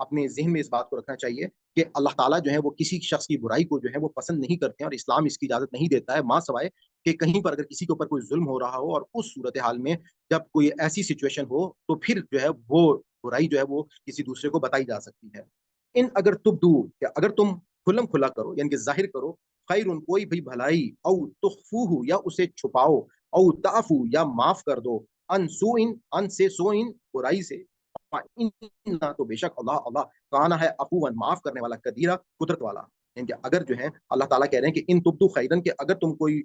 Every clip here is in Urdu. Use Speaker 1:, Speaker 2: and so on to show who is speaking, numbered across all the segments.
Speaker 1: اپنے ذہن میں اس بات کو رکھنا چاہیے کہ اللہ تعالیٰ جو ہے وہ کسی شخص کی برائی کو جو ہے وہ پسند نہیں کرتے ہیں، اور اسلام اس کی اجازت نہیں دیتا ہے، ماں سوائے کہ کہیں پر اگر کسی کے اوپر کوئی ظلم ہو رہا ہو، اور اس صورتحال میں جب کوئی ایسی سچویشن ہو تو پھر جو ہے وہ برائی جو ہے وہ کسی دوسرے کو بتائی جا سکتی ہے۔ ان اگر تبدو، کہ اگر تم کھلم کھلا کرو یعنی کہ ظاہر کرو، خیر ان کوئی بھی بھلائی، او تخفوہ یا اسے چھپاؤ، او تعفو یا معاف کر دو، ان سو ان سے سو ان برائی سے، تو بے شک اللہ اللہ کانا ہے عفواً معاف کرنے والا، قدیرہ قدرت والا۔ یعنی کہ اگر جو ہے اللہ تعالیٰ کہہ رہے ہیں کہ ان تبدو خیرن، کہ اگر تم کوئی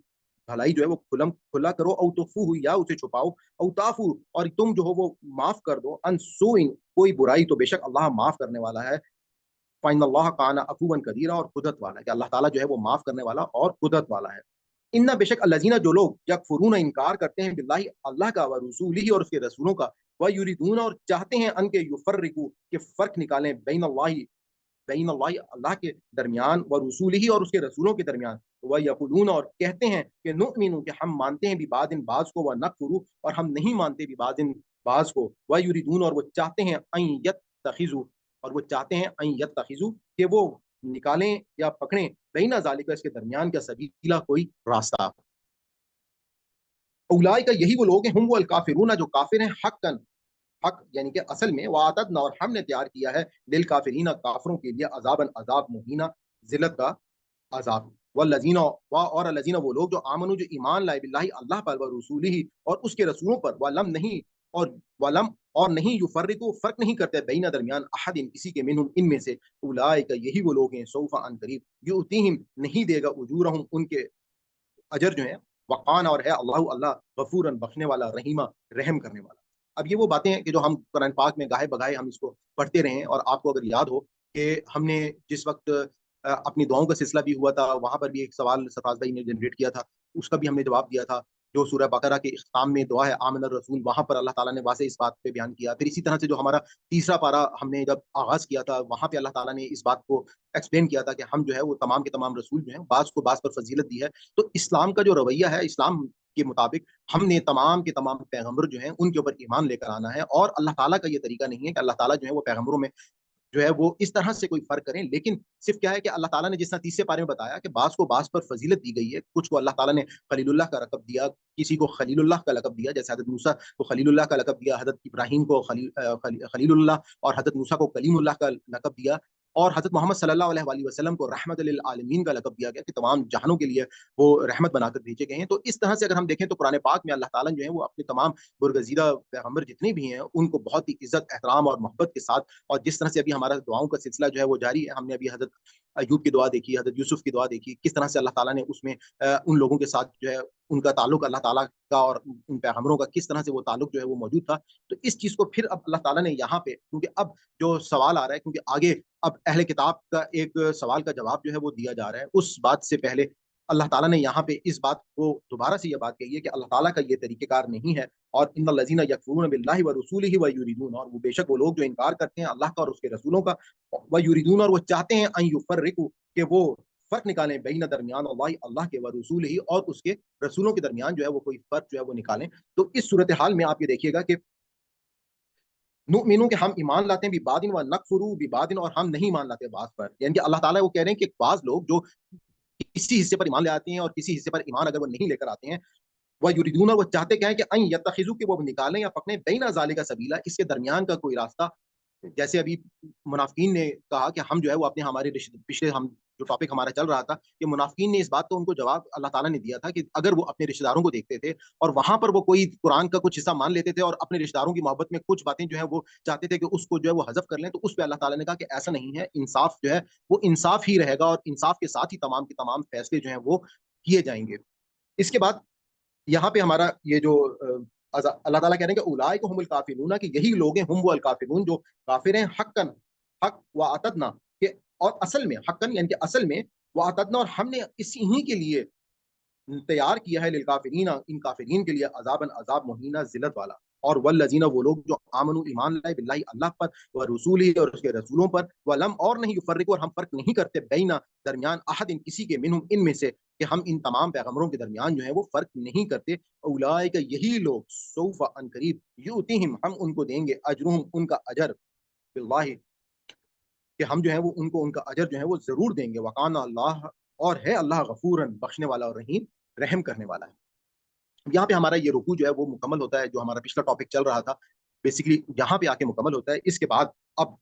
Speaker 1: بھلائی جو ہے وہ کھلم کھلا کرو، او تخفوہ یا اسے چھپاؤ، او تعفو اور تم جو ہو وہ معاف کر دو، ان سو ان کوئی برائی، تو بے شک اللہ معاف کرنے والا ہے، فَإِنَّ اللَّهَ كَانَ عَفُوًّا قَدِيرًا اور قدرت والا ہے، کہ اللہ تعالیٰ جو ہے وہ معاف کرنے والا اور قدرت والا ہے۔ ان بے شک الذین جو لوگ یکفرون انکار کرتے ہیں باللہ اللہ کا، و رسولہ اور اس کے رسولوں کا، و یریدون اور چاہتے ہیں ان کے یفرقوا کہ فرق نکالیں، بین اللہ اللہ کے درمیان، و رسولہ اور اس کے رسولوں کے درمیان، و یقولون اور کہتے ہیں کہ نؤمن کہ ہم مانتے ہیں ببعض بعض کو، و نکفر اور ہم نہیں مانتے ببعض بعض کو، و یریدون اور وہ چاہتے ہیں ان یتخذوا اور وہ چاہتے ہیں ان یتخذوا کہ وہ نکالیں یا پکڑیں، بین ذالک اس کے درمیان کا سبیلا کوئی راستہ۔ اولئک یہی وہ لوگ ہیں، ہم وہ الکافرون جو کافر ہیں، حق یعنی کہ اصل میں، وعددنا اور ہم نے تیار کیا ہے للکافرین کافروں کے لیے عذاباً عذاب مہینہ، ذلت کا عذاب، والذین اور الذین وہ لوگ جو آمنوا جو ایمان لائے باللہ اللہ پر، و رسولہ اور اس کے رسولوں پر، ولم نہیں اور ولم اور نہیں یفرقوا فرق نہیں کرتے، بین درمیان احد کسی کے منہم ان میں سے، اولئک یہی وہ لوگ ہیں، سوف ان قریب یؤتیہم نہیں دے گا اجورہم ان کے اجر جو ہے، وقان اور ہے اللہ اللہ غفوراً بخشنے والا، رحیمہ رحم کرنے والا۔ اب یہ وہ باتیں ہیں کہ جو ہم قرآن پاک میں گاہے بگاہے ہم اس کو پڑھتے رہے ہیں، اور آپ کو اگر یاد ہو کہ ہم نے جس وقت اپنی دعاؤں کا سلسلہ بھی ہوا تھا، وہاں پر بھی ایک سوال سرفراز بھائی نے جنریٹ کیا تھا، اس کا بھی ہم نے جواب دیا تھا، جو سورہ بقرہ کے اختتام میں دعا ہے آمن الرسول، وہاں پر اللہ تعالیٰ نے واضح اس بات پہ بیان کیا۔ پھر اسی طرح سے جو ہمارا تیسرا پارا ہم نے جب آغاز کیا تھا، وہاں پہ اللہ تعالیٰ نے اس بات کو ایکسپلین کیا تھا کہ ہم جو ہے وہ تمام کے تمام رسول جو ہیں، بعض کو بعض پر فضیلت دی ہے۔ تو اسلام کا جو رویہ ہے، اسلام کے مطابق ہم نے تمام کے تمام پیغمبر جو ہیں ان کے اوپر ایمان لے کر آنا ہے، اور اللہ تعالیٰ کا یہ طریقہ نہیں ہے کہ اللہ تعالیٰ جو ہے وہ پیغمبروں میں جو ہے وہ اس طرح سے کوئی فرق کریں، لیکن صرف کیا ہے کہ اللہ تعالیٰ نے جس طرح تیسرے پارے میں بتایا کہ بعض کو بعض پر فضیلت دی گئی ہے، کچھ کو اللہ تعالیٰ نے خلیل اللہ کا لقب دیا، کسی کو خلیل اللہ کا لقب دیا، جیسے حضرت موسیٰ کو خلیل اللہ کا لقب دیا، حضرت ابراہیم کو خلیل اللہ اور حضرت موسیٰ کو کلیم اللہ کا لقب دیا، اور حضرت محمد صلی اللہ علیہ وآلہ وسلم کو رحمت للعالمین کا لقب دیا گیا کہ تمام جہانوں کے لیے وہ رحمت بنا کر بھیجے گئے ہیں۔ تو اس طرح سے اگر ہم دیکھیں تو قرآن پاک میں اللہ تعالیٰ جو ہے وہ اپنے تمام برگزیدہ پیغمبر جتنے بھی ہیں ان کو بہت ہی عزت، احترام اور محبت کے ساتھ، اور جس طرح سے ابھی ہمارا دعاؤں کا سلسلہ جو ہے وہ جاری ہے، ہم نے ابھی حضرت ایوب کی دعا دیکھی، حضرت یوسف کی دعا دیکھی، کس طرح سے اللہ تعالیٰ نے اس میں ان لوگوں کے ساتھ جو ہے ان کا تعلق اللہ تعالیٰ کا اور ان پیغمبروں کا کس طرح سے وہ تعلق جو ہے وہ موجود تھا۔ تو اس چیز کو پھر اب اللہ تعالیٰ نے یہاں پہ، کیونکہ اب جو سوال آ رہا ہے، کیونکہ آگے اب اہل کتاب کا ایک سوال کا جواب جو ہے وہ دیا جا رہا ہے، اس بات سے پہلے اللہ تعالیٰ نے یہاں پہ اس بات کو دوبارہ سے یہ بات کہی ہے کہ اللہ تعالیٰ کا یہ طریقہ کار نہیں ہے، اور ان الذین یکفرون باللہ ورسولہ ویریدون اور وہ بے شک وہ لوگ جو انکار کرتے ہیں اللہ کا اور اس کے رسولوں کا، ویریدون اور وہ چاہتے ہیں ان یفرقوا کہ وہ فرق نکالیں، بین درمیان اللہ کے ورسولہ اور اس کے رسولوں کے درمیان جو ہے وہ کوئی فرق جو ہے وہ نکالیں۔ تو اس صورتحال میں آپ یہ دیکھیے گا کہ نؤمنون کہ ہم ایمان لاتے ہیں ببعض و نکفر ببعض اور ہم نہیں مان لاتے بعض پر، یعنی کہ اللہ تعالیٰ وہ کہہ رہے ہیں کہ بعض لوگ جو کسی حصے پر ایمان لے آتے ہیں اور کسی حصے پر ایمان اگر وہ نہیں لے کر آتے ہیں، وہ یریدون وہ چاہتے کیا ہے کہ ان یتخذوا کہ وہ نکالیں یا پکڑیں، بین ذالک سبیلا اس کے درمیان کا کوئی راستہ، جیسے ابھی منافقین نے کہا کہ ہم جو ہے وہ اپنے ہمارے پچھلے ہم جو ٹاپک ہمارا چل رہا تھا کہ منافقین نے اس بات کو ان کو جواب اللہ تعالیٰ نے دیا تھا کہ اگر وہ اپنے رشتہ داروں کو دیکھتے تھے اور وہاں پر وہ کوئی قرآن کا کچھ حصہ مان لیتے تھے اور اپنے رشتہ داروں کی محبت میں کچھ باتیں جو ہے وہ چاہتے تھے کہ اس کو جو ہے وہ حذف کر لیں، تو اس پہ اللہ تعالیٰ نے کہا کہ ایسا نہیں ہے، انصاف جو ہے وہ انصاف ہی رہے گا، اور انصاف کے ساتھ ہی تمام کے تمام فیصلے جو ہیں وہ کیے جائیں گے۔ اس کے بعد یہاں پہ ہمارا یہ جو اللہ تعالیٰ کہہ رہے ہیں کہ اولئک هم الکافرون کہ یہی لوگ ہیں، ہم وہ الکافرون جو کافر ہیں، حق واعتدنا کہ اور اصل میں حقاً یعنی کہ اصل میں واعتدنا اور ہم نے اسی کے لیے تیار کیا ہے للکافرین ان کافرین کے لیے عذاباً عذاب مہینہ، ذلت والا، اور والذین وہ لوگ جو آمنوا ایمان لائے باللہ اللہ پر، و رسولہ اور اس کے رسولوں پر، ولم اور نہیں یفرقوا اور ہم فرق نہیں کرتے، بین درمیان احد کسی کے منہم ان میں سے، کہ ہم ان تمام پیغمبروں کے درمیان جو ہے وہ فرق نہیں کرتے، اولئک یہی لوگ سوف ان قریب یؤتیہم ہم ان کو دیں گے اجرہم ان کا اجر باللہ کہ ہم جو ہے وہ ان کو ان کا اجر جو ہے وہ ضرور دیں گے. وقان اللہ، اور ہے اللہ غفورن، بخشنے والا اور رحیم، رحم کرنے والا ہے. یہاں پہ ہمارا یہ رکوع جو ہے وہ مکمل ہوتا ہے. جو ہمارا پچھلا ٹاپک چل رہا تھا بیسیکلی یہاں پہ آ کے مکمل ہوتا ہے. اس کے بعد اب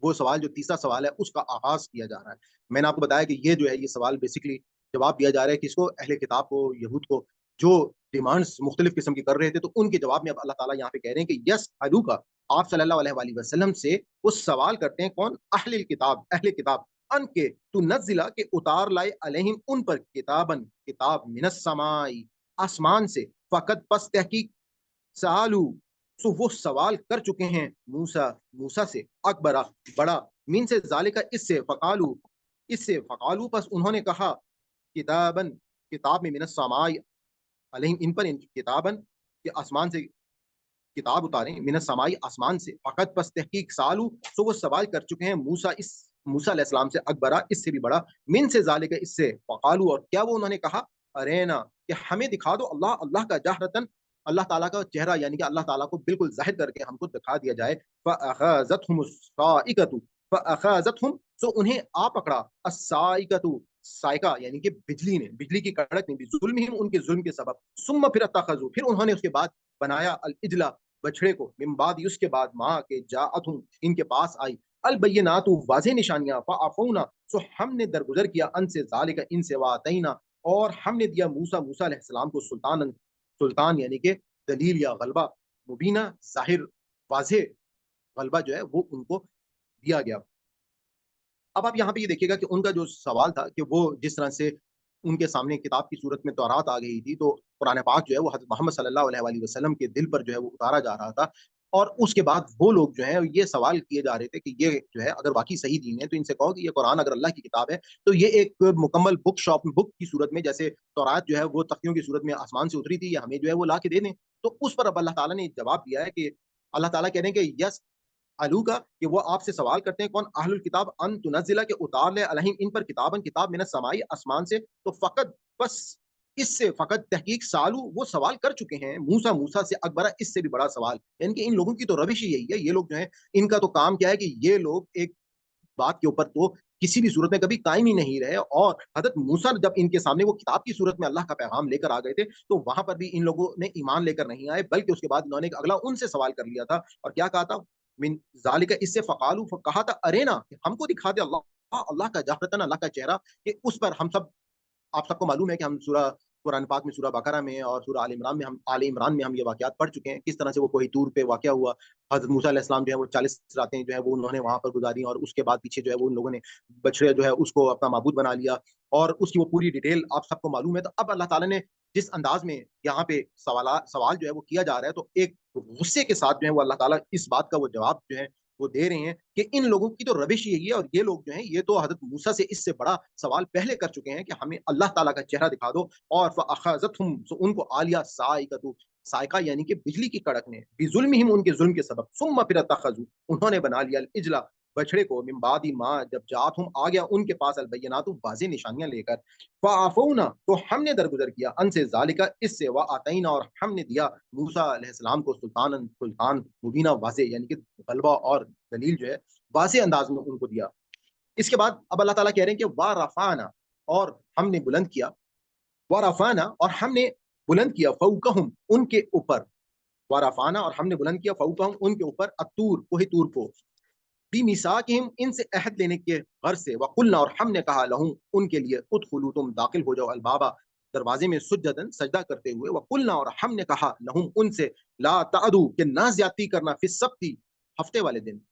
Speaker 1: وہ سوال جو تیسرا سوال ہے اس کا آغاز کیا جا رہا ہے. میں نے آپ کو بتایا کہ یہ جو ہے یہ سوال بیسیکلی جواب دیا جا رہا ہے کس کو؟ اہل کتاب کو، یہود کو، جو ڈیمانڈز مختلف قسم کی کر رہے تھے. تو ان کے جواب میں اب اللہ تعالیٰ یہاں پہ کہہ رہے ہیں کہ یس الو کا آپ صلی اللہ علیہ وآلہ وسلم سے وہ سوال کرتے ہیں. کون؟ اہل کتاب، اہل کتاب. ان کے تو نزلہ کے اتار لائے علیہم ان پر کتابن، کتاب، من السماء، آسمان سے، فقط پس تحقیق، سالو سو وہ سوال کر چکے ہیں موسیٰ سے، اکبرہ بڑا، من سے ذالکہ اس سے، فقالو اس سے، فقالو پس انہوں نے کہا، کتابن کتاب میں، من السماء علیہم ان پر، کتابن کہ آسمان سے کتاب اتاریں، من السماء آسمان سے، فقط پس تحقیق، سالو سو وہ سوال کر چکے ہیں موسیٰ علیہ السلام سے، اکبرہ اس سے بھی بڑا، من سے ذالکہ اس سے، فقالو اور کیا وہ انہوں نے کہا، ارینا کہ ہمیں دکھا دو اللہ کا جہرتن، اللہ تعالیٰ کا چہرہ، یعنی کہ اللہ تعالیٰ کو بالکل ظاہر کر کے ہم کو دکھا دیا جائے. فَأَخَذَتْهُمُ الصَّاعِقَةُ، فَأَخَذَتْهُمْ سو انہیں آ پکڑا، الصَّاعِقَةُ سائقہ یعنی کہ بجلی نے، بجلی کی کڑک نے، بظلمہم ان کے ظلم کے سبب، ثم پھر اتخذوا پھر انہوں نے اس کے بعد بنایا، العجل بچڑے کو، من بعد اس کے بعد، ماں کے جاءتہم ان کے پاس آئی، البینات واضح نشانیاں، فعفونا سو ہم نے درگزر کیا، ان سے ذالک ان سے، واتینا اور ہم نے دیا موسیٰ علیہ السلام کو سلطان یعنی کہ دلیل یا غلبہ، مبینہ ظاہر واضح غلبہ جو ہے وہ ان کو دیا گیا. اب آپ یہاں پہ یہ دیکھیے گا کہ ان کا جو سوال تھا کہ وہ جس طرح سے ان کے سامنے کتاب کی صورت میں تورات آ گئی تھی، تو قرآن پاک جو ہے وہ حضرت محمد صلی اللہ علیہ وآلہ وسلم کے دل پر جو ہے وہ اتارا جا رہا تھا. اور اس کے بعد وہ لوگ جو ہیں یہ سوال کیے جا رہے تھے کہ یہ جو ہے اگر واقعی صحیح دین ہے تو ان سے کہو کہ یہ قرآن اگر اللہ کی کتاب ہے تو یہ ایک مکمل بک کی صورت میں، جیسے تورات جو ہے وہ تختیوں کی صورت میں آسمان سے اتری تھی، یہ ہمیں جو ہے وہ لا کے دے دیں. تو اس پر اب اللہ تعالیٰ نے جواب دیا ہے کہ اللہ تعالیٰ کہہ رہے ہیں کہ یس الو کا کہ وہ آپ سے سوال کرتے ہیں، کون؟ اہل الکتاب، ان تنزلہ کے اتار لے علیہم ان پر کتابن کتاب، من السماء آسمان سے، تو فقط بس اس سے، فقط تحقیق، سالو وہ سوال کر چکے ہیں موسیٰ سے، اکبرہ اس سے بھی بڑا سوال. یعنی کہ ان لوگوں کی تو روش ہی یہی ہے. یہ لوگ جو ہیں ان کا تو کام کیا ہے کہ یہ لوگ ایک بات کے اوپر تو کسی بھی صورت میں کبھی قائم ہی نہیں رہے. اور حضرت موسیٰ جب ان کے سامنے وہ کتاب کی صورت میں اللہ کا پیغام لے کر آ گئے تھے تو وہاں پر بھی ان لوگوں نے ایمان لے کر نہیں آئے، بلکہ اس کے بعد انہوں نے اگلا ان سے سوال کر لیا تھا. اور کیا کہا تھا؟ من ذالک اس سے، فقالو کہا تھا، ارینا ہم کو دکھا دے اللہ کا جہرتن، اللہ کا چہرہ. کہ اس پر ہم سب، آپ سب کو معلوم ہے کہ ہم سورہ قرآن پاک میں، سورہ بقرہ میں اور سورہ آل عمران میں ہم یہ واقعات پڑھ چکے ہیں، کس طرح سے وہ کوہ طور پہ واقعہ ہوا. حضرت موسیٰ علیہ السلام جو ہے وہ 40 راتیں جو ہے وہ انہوں نے وہاں پر گزاری، اور اس کے بعد پیچھے جو ہے وہ ان لوگوں نے بچڑے جو ہے اس کو اپنا معبود بنا لیا، اور اس کی وہ پوری ڈیٹیل آپ سب کو معلوم ہے. تو اب اللہ تعالیٰ نے جس انداز میں یہاں پہ سوال جو ہے وہ کیا جا رہا ہے، تو ایک غصے کے ساتھ جو ہے وہ اللہ تعالیٰ اس بات کا وہ جواب جو ہے وہ دے رہے ہیں کہ ان لوگوں کی تو روش یہی ہے، اور یہ لوگ جو ہیں یہ تو حضرت موسیٰ سے اس سے بڑا سوال پہلے کر چکے ہیں کہ ہمیں اللہ تعالیٰ کا چہرہ دکھا دو. اور فَأَخَذَتْهُمْ سو ان کو آلیا صاعقۃ سائقہ یعنی کہ بجلی کی کڑک نے، بظلمہم ان کے ظلم کے سبب، ثم پھر اتخذوا انہوں نے بنا لیا، العجل بچڑے کو، من بعد ما جب جاءتہم آ گیا ان کے پاس، البینات واضح نشانیاں لے کر، فعفونا تو ہم نے درگزر کیا، ان سے ذالک اس سے، وآتینا اور ہم نے دیا موسیٰ علیہ السلام کو سلطان مبینہ واضح یعنی کہ غلبہ اور دلیل جو ہے واضح انداز میں ان کو دیا. اس کے بعد اب اللہ تعالیٰ کہہ رہے ہیں کہ وَرَفَعْنَا اور ہم نے بلند کیا، وَرَفَعْنَا اور ہم نے بلند کیا، فَوْقَهُمْ ان کے اوپر، وَرَفَعْنَا اور ہم نے بلند کیا، فَوْقَهُمْ ان کے اوپر، الطور کوہ طور کو، بِمِيثَاقِهِمْ ان سے عہد لینے کے غرض سے، وَقُلْنَا اور ہم نے کہا، لَهُمْ ان کے لیے، ادخلوا تم داخل ہو جاؤ، البابا دروازے میں، سجدن سجدہ کرتے ہوئے، وَقُلْنَا اور ہم نے کہا، لَهُمْ ان سے، لا تعدوا کہ نہ زیادتی کرنا، فی السبت ہفتے والے دن،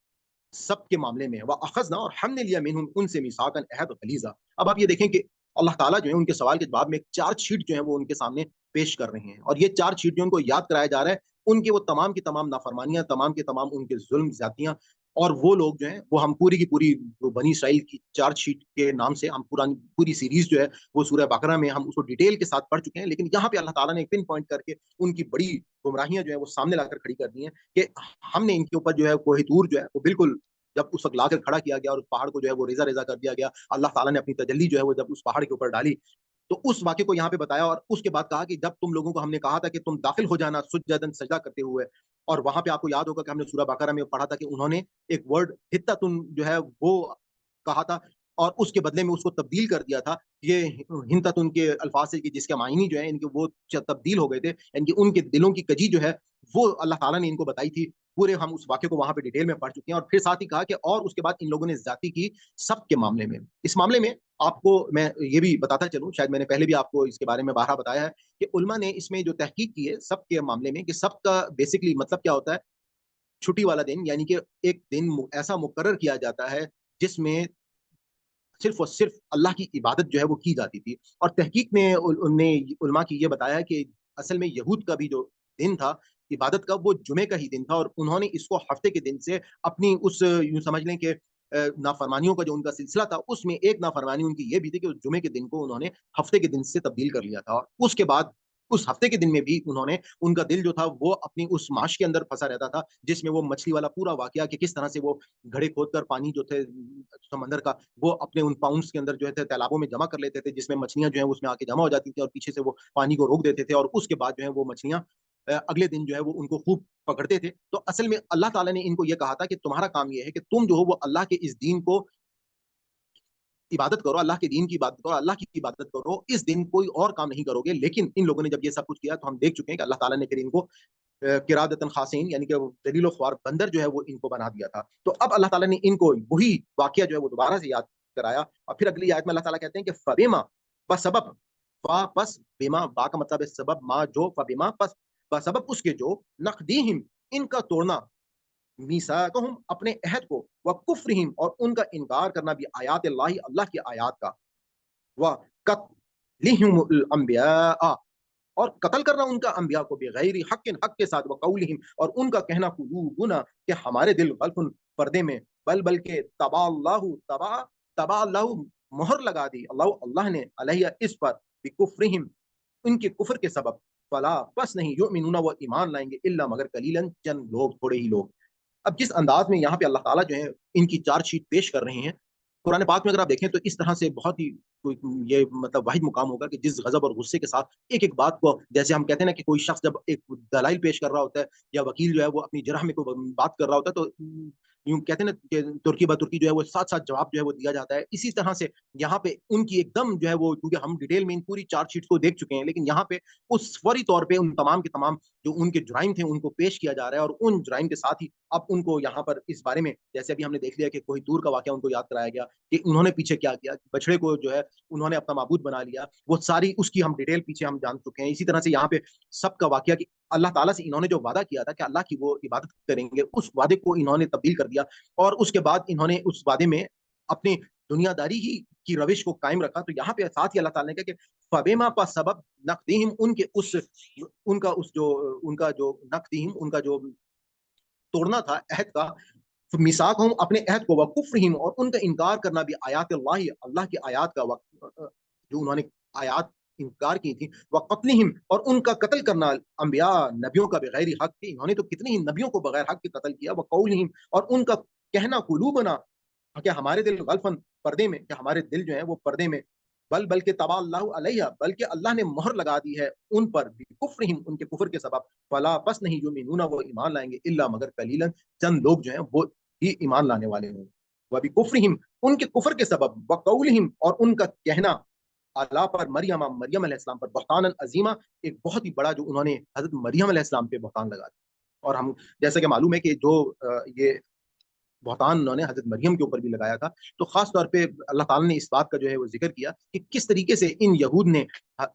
Speaker 1: سب کے معاملے میں، وَأَخَذْنَا اور ہم نے لیا، منہم ان سے، میثاقًا عہد غلیظا. اب آپ یہ دیکھیں کہ اللہ تعالیٰ جو ہے ان کے سوال کے جواب میں ایک چارج شیٹ جو ہے وہ ان کے سامنے پیش کر رہے ہیں، اور یہ چارج شیٹ جو ان کو یاد کرایا جا رہا ہے ان کے وہ تمام کی تمام نافرمانیاں، تمام کے تمام ان کے ظلم زیادتیاں. اور وہ لوگ جو ہیں وہ ہم پوری کی پوری بنی اسرائیل کی چارج شیٹ کے نام سے ہم پوری سیریز جو ہے وہ سورہ بقرہ میں ہم اس کو ڈیٹیل کے ساتھ پڑھ چکے ہیں. لیکن یہاں پہ اللہ تعالیٰ نے پن پوائنٹ کر کے ان کی بڑی گمراہیاں جو ہیں وہ سامنے لا کر کھڑی کر دی ہیں کہ ہم نے ان کے اوپر جو ہے کوہ طور جو ہے وہ بالکل جب اس وقت لا کر کھڑا کیا گیا اور اس پہاڑ کو جو ہے وہ ریزہ ریزہ کر دیا گیا، اللہ تعالیٰ نے اپنی تجلی جو ہے وہ جب اس پہاڑ کے اوپر ڈالی تو اس واقعے کو یہاں پہ بتایا. اور اس کے بعد کہا کہ جب تم لوگوں کو ہم نے کہا تھا کہ تم داخل ہو جانا سجدن سجدہ کرتے ہوئے، اور وہاں پہ آپ کو یاد ہوگا کہ ہم نے سورہ بقرہ میں پڑھا تھا کہ انہوں نے ایک ورڈ ہتتن جو ہے وہ کہا تھا اور اس کے بدلے میں اس کو تبدیل کر دیا تھا. یہ ہنتتن کے الفاظ سے کہ جس کے معنی جو ہے ان کے وہ تبدیل ہو گئے تھے، یعنی کہ ان کے دلوں کی کجی جو ہے وہ اللہ تعالیٰ نے ان کو بتائی تھی. پورے ہم اس واقعے کو وہاں پہ ڈیٹیل میں پڑھ چکے ہیں. اور پھر ساتھ ہی کہا کہ اور اس کے بعد ان لوگوں نے زیادتی کی سب کے معاملے میں. اس معاملے میں آپ کو میں یہ بھی بتاتا چلوں، شاید میں نے پہلے بھی آپ کو اس کے بارے میں بارہا بتایا ہے کہ علماء نے اس میں جو تحقیق کی ہے سب کے معاملے میں، کہ سب کا بیسکلی مطلب کیا ہوتا ہے. چھٹی والا دن، یعنی کہ ایک دن ایسا مقرر کیا جاتا ہے جس میں صرف اور صرف اللہ کی عبادت جو ہے وہ کی جاتی تھی. اور تحقیق میں علماء کی یہ بتایا کہ اصل میں یہود کا بھی جو دن تھا عبادت کا، وہ جمعے کا ہی دن تھا، اور انہوں نے اس کو ہفتے کے دن سے اپنی اس یوں سمجھ لیں کہ نافرمانیوں کا جو ان کا سلسلہ تھا اس میں ایک نافرمانی ان کی یہ بھی تھی کہ جمعے کے دن کو انہوں نے ہفتے کے دن سے تبدیل کر لیا تھا. اور اس کے بعد اس ہفتے کے دن میں بھی انہوں نے ان کا دل جو تھا وہ اپنی اس معاش کے اندر پھنسا رہتا تھا، جس میں وہ مچھلی والا پورا واقعہ کہ کس طرح سے وہ گھڑے کھود کر پانی جو تھے سمندر کا وہ اپنے ان پاؤنڈس کے اندر جو ہے تالابوں میں جمع کر لیتے تھے، جس میں مچھلیاں جو ہیں اس میں آ کے جمع ہو جاتی تھیں اور پیچھے سے وہ پانی کو روک دیتے تھے، اور اس کے بعد جو ہے وہ مچھلیاں اگلے دن جو ہے وہ ان کو خوب پکڑتے تھے. تو اصل میں اللہ تعالیٰ نے ان کو یہ کہا تھا کہ تمہارا کام یہ ہے کہ تم جو ہو وہ اللہ کے اس دین کو عبادت کرو، اللہ کے دین کی عبادت کرو، اللہ کی عبادت کرو، اس دن کوئی اور کام نہیں کرو گے. لیکن ان لوگوں نے جب یہ سب کچھ کیا تو ہم دیکھ چکے ہیں کہ اللہ تعالیٰ نے پھر ان کو قرادتن خاسین، یعنی کہ ذلیل و خوار بندر جو ہے وہ ان کو بنا دیا تھا. تو اب اللہ تعالیٰ نے ان کو وہی واقعہ جو ہے وہ دوبارہ سے یاد کرایا. اور پھر اگلی آیت میں اللہ تعالیٰ کہتے ہیں کہ فبیما بسبب، فا پس بیما، با کا مطلب ہے سبب، ما جو، فبیما پس بسبب اس کے جو، نقدیہم ان کا توڑنا، میثاقہم اپنے عہد کو، وکفرہم اور ان کا انکار کرنا بھی آیات اللہ، اللہ کی آیات کا، وقتلہم الانبیاء اور قتل کرنا ان کا انبیاء کو بغیر حق، حق کے ساتھ، وقولہم اور ان کا کہنا قلوبنا کہ ہمارے دل غلف پردے میں، بلکہ تبا اللہ مہر لگا دی اللہ نے علیہ اس پر بکفرہم ان کے کفر کے سبب، فلا بس نہیں یؤمنون وہ ایمان لائیں گے الا مگر قلیلا چند لوگ، تھوڑے ہی لوگ. اب جس انداز میں یہاں پہ اللہ تعالیٰ جو ہے ان کی چارج شیٹ پیش کر رہے ہیں قرآن پاک میں، اگر آپ دیکھیں تو اس طرح سے بہت ہی یہ مطلب واحد مقام ہوگا کہ جس غضب اور غصے کے ساتھ ایک ایک بات کو، جیسے ہم کہتے ہیں نا کہ کوئی شخص جب ایک دلائل پیش کر رہا ہوتا ہے یا وکیل جو ہے وہ اپنی جرح میں کوئی بات کر رہا ہوتا ہے تو یوں کہتے ہیں نا کہ ترکی بترکی جو ہے وہ ساتھ ساتھ جواب جو ہے وہ دیا جاتا ہے. اسی طرح سے یہاں پہ ان کی ایک دم جو ہے وہ، کیونکہ ہم ڈیٹیل میں ان پوری چارج شیٹ کو دیکھ چکے ہیں، لیکن یہاں پہ اس فوری طور پہ ان تمام کے تمام جو ان کے جرائم تھے ان کو پیش کیا جا رہا ہے. اور ان جرائم کے ساتھ ہی اب ان کو یہاں پر اس بارے میں، جیسے ابھی ہم نے دیکھ لیا کہ کوئی دور کا واقعہ ان کو یاد کرایا گیا کہ انہوں نے پیچھے کیا کیا، بچڑے کو جو ہے انہوں نے اپنا معبود بنا لیا، وہ ساری اس کی ہم ڈیٹیل پیچھے ہم جان چکے ہیں. اسی طرح سے یہاں پہ سب کا واقعہ کہ اللہ تعالیٰ سے انہوں نے جو وعدہ کیا تھا کہ اللہ کی وہ عبادت کریں گے، اس وعدے کو انہوں نے تبدیل کر دیا، اور اس کے بعد انہوں نے اس وعدے میں اپنی دنیا داری ہی کی روش کو قائم رکھا. تو یہاں پہ ساتھ ہی اللہ تعالیٰ نے کہا کہ فبیما پا سبب نقدہم ان کا جو نقدہم ان کا جو توڑنا تھا عہد کا، میثاق ہوں اپنے عہد کو، وکفرہم اور ان کا انکار کرنا بھی آیات اللہ، اللہ کی آیات کا، جو انہوں نے آیات انکار کی تھی، وقتلہم اور ان کا قتل کرنا انبیاء نبیوں کا بغیر حق کی، انہوں نے تو کتنے ہی نبیوں کو بغیر حق کے قتل کیا، وقولہم اور ان کا کہنا قلوبنا کہ ہمارے دل غلفن پردے میں، کہ ہمارے دل جو ہیں وہ پردے میں، بلکہ تبا اللہ علیہ بلکہ اللہ نے مہر لگا دی ہے ان پر بکفرہم ان کے کفر کے سبب، فلا پس نہیں یؤمنون وہ ایمان لائیں گے الا مگر قلیلا چند لوگ جو ہیں وہ ہی ایمان لانے والے ہوں. وبکفرہم ان کے کفر کے سبب، وقولہم اور ان کا کہنا اللہ پر مریم علیہ السلام پر، بہتان عظیمہ ایک بہت ہی بڑا جو انہوں نے حضرت مریم علیہ السلام پہ بہتان لگا دیا. اور ہم جیسا کہ معلوم ہے کہ جو یہ بہتان انہوں نے حضرت مریم کے اوپر بھی لگایا تھا، تو خاص طور پہ اللہ تعالیٰ نے اس بات کا جو ہے وہ ذکر کیا کہ کس طریقے سے ان یہود نے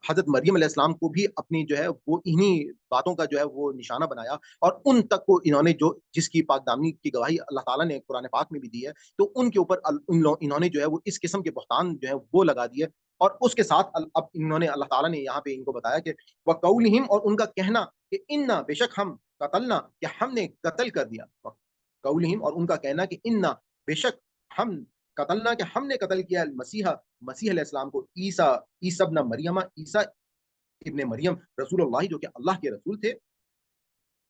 Speaker 1: حضرت مریم علیہ السلام کو بھی اپنی جو ہے وہ انہی باتوں کا جو ہے وہ نشانہ بنایا، اور ان تک کو انہوں نے جو جس کی پاک دامنی کی گواہی اللہ تعالیٰ نے قرآن پاک میں بھی دی ہے، تو ان کے اوپر انہوں نے جو ہے وہ اس قسم کے بہتان جو ہے وہ لگا دیے. اور اس کے ساتھ اب انہوں نے اللہ تعالیٰ نے یہاں پہ ان کو بتایا کہ وقولہم اور ان کا کہنا کہ انا بے شک ہم قتلنا کہ ہم نے قتل کر دیا، قولہم اور ان کا کہنا کہ انا بے شک ہم قتلنا کہ ہم نے قتل کیا مسیح علیہ السلام کو، عیسیٰ ابن مریم، عیسیٰ ابن مریم رسول اللہ جو کہ اللہ کے رسول تھے.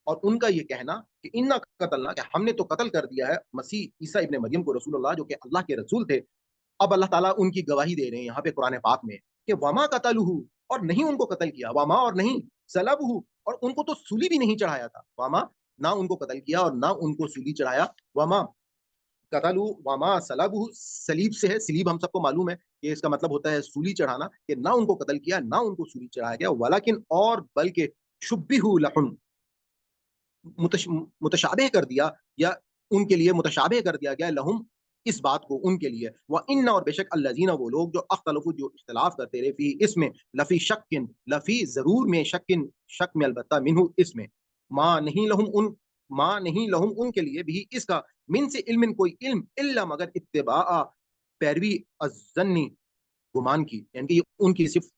Speaker 1: اور ان کا یہ کہنا کہ انا قتلنا کہ ہم نے تو قتل کر دیا ہے مسیح عیسیٰ ابن مریم کو رسول اللہ جو کہ اللہ کے رسول تھے. اب اللہ تعالیٰ ان کی گواہی دے رہے ہیں یہاں پہ قرآن پاک میں کہ وما قتلہ اور نہیں ان کو قتل کیا، وما اور نہیں صلبہ اور ان کو تو سولی بھی نہیں چڑھایا تھا، وما نہ ان کو قتل کیا اور نہ ان کو سولی چڑھایا. وما قتلوا وما صلبوا، سلیب سے ہے، سلیب ہم سب کو معلوم ہے کہ اس کا مطلب ہوتا ہے سولی چڑھانا، کہ نہ ان کو قتل کیا نہ ان کو سولی چڑھایا گیا. ولیکن اور بلکہ شبہوا لہم، متشابہ کر دیا، یا ان کے لیے متشابہ کر دیا گیا، لہم اس بات کو ان کے لیے. وَإِنَّ، اور بے شک الذین، وہ لوگ جو اختلفوا جو اختلاف کرتے رہے، فی اس میں، لفی شکن، لفی ضرور میں، شکن شک میں، البتہ، منہ اس میں، ماں نہیں لہم ان کے لیے، بھی اس کا، من سے علم کوئی علم، الا مگر اتباع پیروی، الظنی گمان کی، یعنی کہ یہ ان کی صرف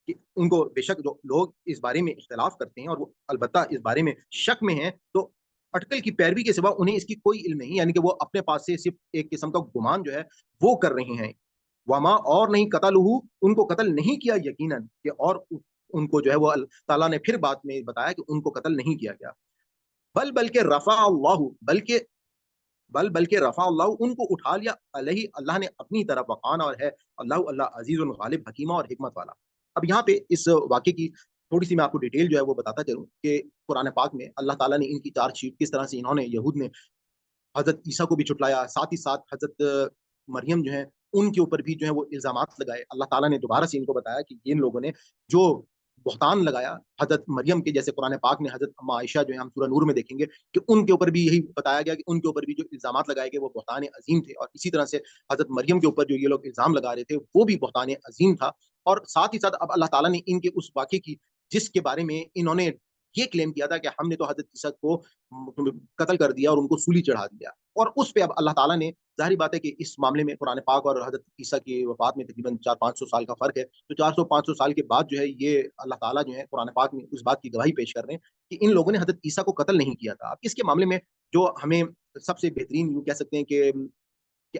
Speaker 1: کہ ان کو بے شک جو لوگ اس بارے میں اختلاف کرتے ہیں اور وہ البتہ اس بارے میں شک میں ہیں، تو اٹکل کی پیروی کے سوا انہیں اس کی کوئی علم نہیں، یعنی کہ وہ اپنے پاس سے صرف ایک قسم کا گمان جو ہے وہ کر رہے ہیں. وما، اور نہیں قتلہ، ان کو قتل نہیں کیا یقیناً، کہ اور ان کو جو ہے وہ اللہ تعالیٰ نے پھر بعد میں بتایا کہ ان کو قتل نہیں کیا گیا. بلکہ رفع اللہ، بلکہ رفع اللہ، ان کو اٹھا لیا، علیہ، اللہ نے اپنی طرف، وقان، اور ہے اللہ عزیز غالب، حکیمہ اور حکمت والا. اب یہاں پہ اس واقعے کی تھوڑی سی میں آپ کو ڈیٹیل جو ہے وہ بتاتا چلوں کہ قرآن پاک میں اللہ تعالیٰ نے ان کی چارج شیٹ کس طرح سے، انہوں نے یہود نے حضرت عیسیٰ کو بھی چھٹلایا، ساتھ ہی ساتھ حضرت مریم جو ہیں ان کے اوپر بھی جو ہے وہ الزامات لگائے. اللہ تعالیٰ نے دوبارہ سے ان کو بتایا کہ ان لوگوں نے جو بہتان لگایا حضرت مریم کے، جیسے قرآن پاک نے حضرت اما عائشہ جو ہے ہم سورہ نور میں دیکھیں گے کہ ان کے اوپر بھی یہی بتایا گیا کہ ان کے اوپر بھی جو الزامات لگائے گئے وہ بہتان عظیم تھے، اور اسی طرح سے حضرت مریم کے اوپر جو یہ لوگ الزام لگا رہے تھے وہ بھی بہتان عظیم تھا. اور ساتھ ہی ساتھ اب اللہ تعالیٰ نے ان کے اس واقعے کی، جس کے بارے میں انہوں نے یہ کلیم کیا تھا کہ ہم نے تو حضرت عیسیٰ کو قتل کر دیا اور ان کو سولی چڑھا دیا، اور اس پہ اب اللہ تعالیٰ نے، ظاہری بات ہے کہ اس معاملے میں قرآن پاک اور حضرت عیسیٰ کی وفات میں تقریباً 400-500 سال کا فرق ہے، تو 400-500 سال کے بعد جو ہے یہ اللہ تعالیٰ جو ہے قرآن پاک میں اس بات کی گواہی پیش کر رہے ہیں کہ ان لوگوں نے حضرت عیسیٰ کو قتل نہیں کیا تھا. اب اس کے معاملے میں جو ہمیں سب سے بہترین یوں کہہ سکتے ہیں کہ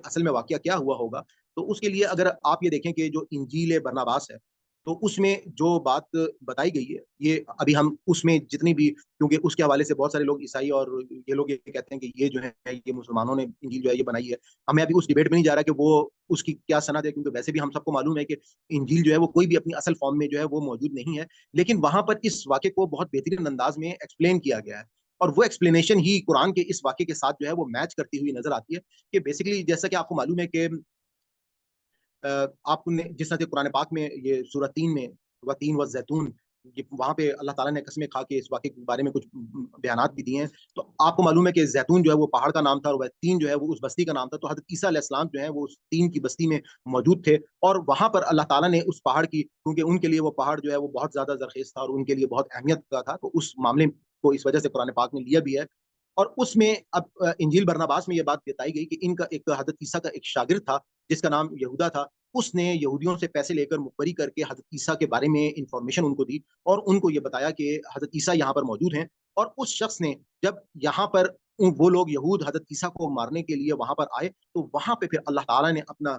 Speaker 1: اصل میں واقعہ کیا ہوا ہوگا، تو اس کے لیے اگر آپ یہ دیکھیں کہ جو انجیل برناباس ہے، تو اس میں جو بات بتائی گئی ہے، یہ ابھی ہم اس میں جتنی بھی، کیونکہ اس کے حوالے سے بہت سارے لوگ عیسائی اور یہ لوگ یہ کہتے ہیں کہ یہ جو ہے یہ مسلمانوں نے انجیل جو ہے یہ بنائی ہے، ہمیں ابھی اس ڈیبیٹ میں نہیں جا رہا کہ وہ اس کی کیا سند ہے، کیونکہ ویسے بھی ہم سب کو معلوم ہے کہ انجیل جو ہے وہ کوئی بھی اپنی اصل فارم میں جو ہے وہ موجود نہیں ہے، لیکن وہاں پر اس واقعے کو بہت بہترین انداز میں ایکسپلین کیا گیا ہے، اور وہ ایکسپلینیشن ہی قرآن کے اس واقعے کے ساتھ جو ہے وہ میچ کرتی ہوئی نظر آتی ہے. کہ بیسیکلی جیسا کہ آپ کو معلوم ہے کہ آپ نے جس طرح سے قرآن پاک میں یہ سورہ 3 میں، وتین و زیتون، وہاں پہ اللہ تعالیٰ نے قسمیں کھا کے اس واقعے کے بارے میں کچھ بیانات بھی دیے ہیں، تو آپ کو معلوم ہے کہ زیتون جو ہے وہ پہاڑ کا نام تھا، اور تین جو ہے وہ اس بستی کا نام تھا. تو حضرت عیسیٰ علیہ السلام جو ہے وہ اس تین کی بستی میں موجود تھے، اور وہاں پر اللہ تعالیٰ نے اس پہاڑ کی، کیونکہ ان کے لیے وہ پہاڑ جو ہے وہ بہت زیادہ زرخیز تھا اور ان کے لیے بہت اہمیت کا تھا، تو اس معاملے کو اس وجہ سے قرآن پاک نے لیا بھی ہے. اور اس میں اب انجیل برناباس میں یہ بات بتائی گئی کہ ان کا ایک حضرت عیسیٰ کا ایک شاگرد تھا جس کا نام یہودا تھا، اس نے یہودیوں سے پیسے لے کر مخبری کر کے حضرت عیسیٰ کے بارے میں انفارمیشن ان کو دی، اور ان کو یہ بتایا کہ حضرت عیسیٰ یہاں پر موجود ہیں. اور اس شخص نے جب یہاں پر وہ لوگ یہود حضرت عیسیٰ کو مارنے کے لیے وہاں پر آئے، تو وہاں پہ پھر اللہ تعالیٰ نے اپنا،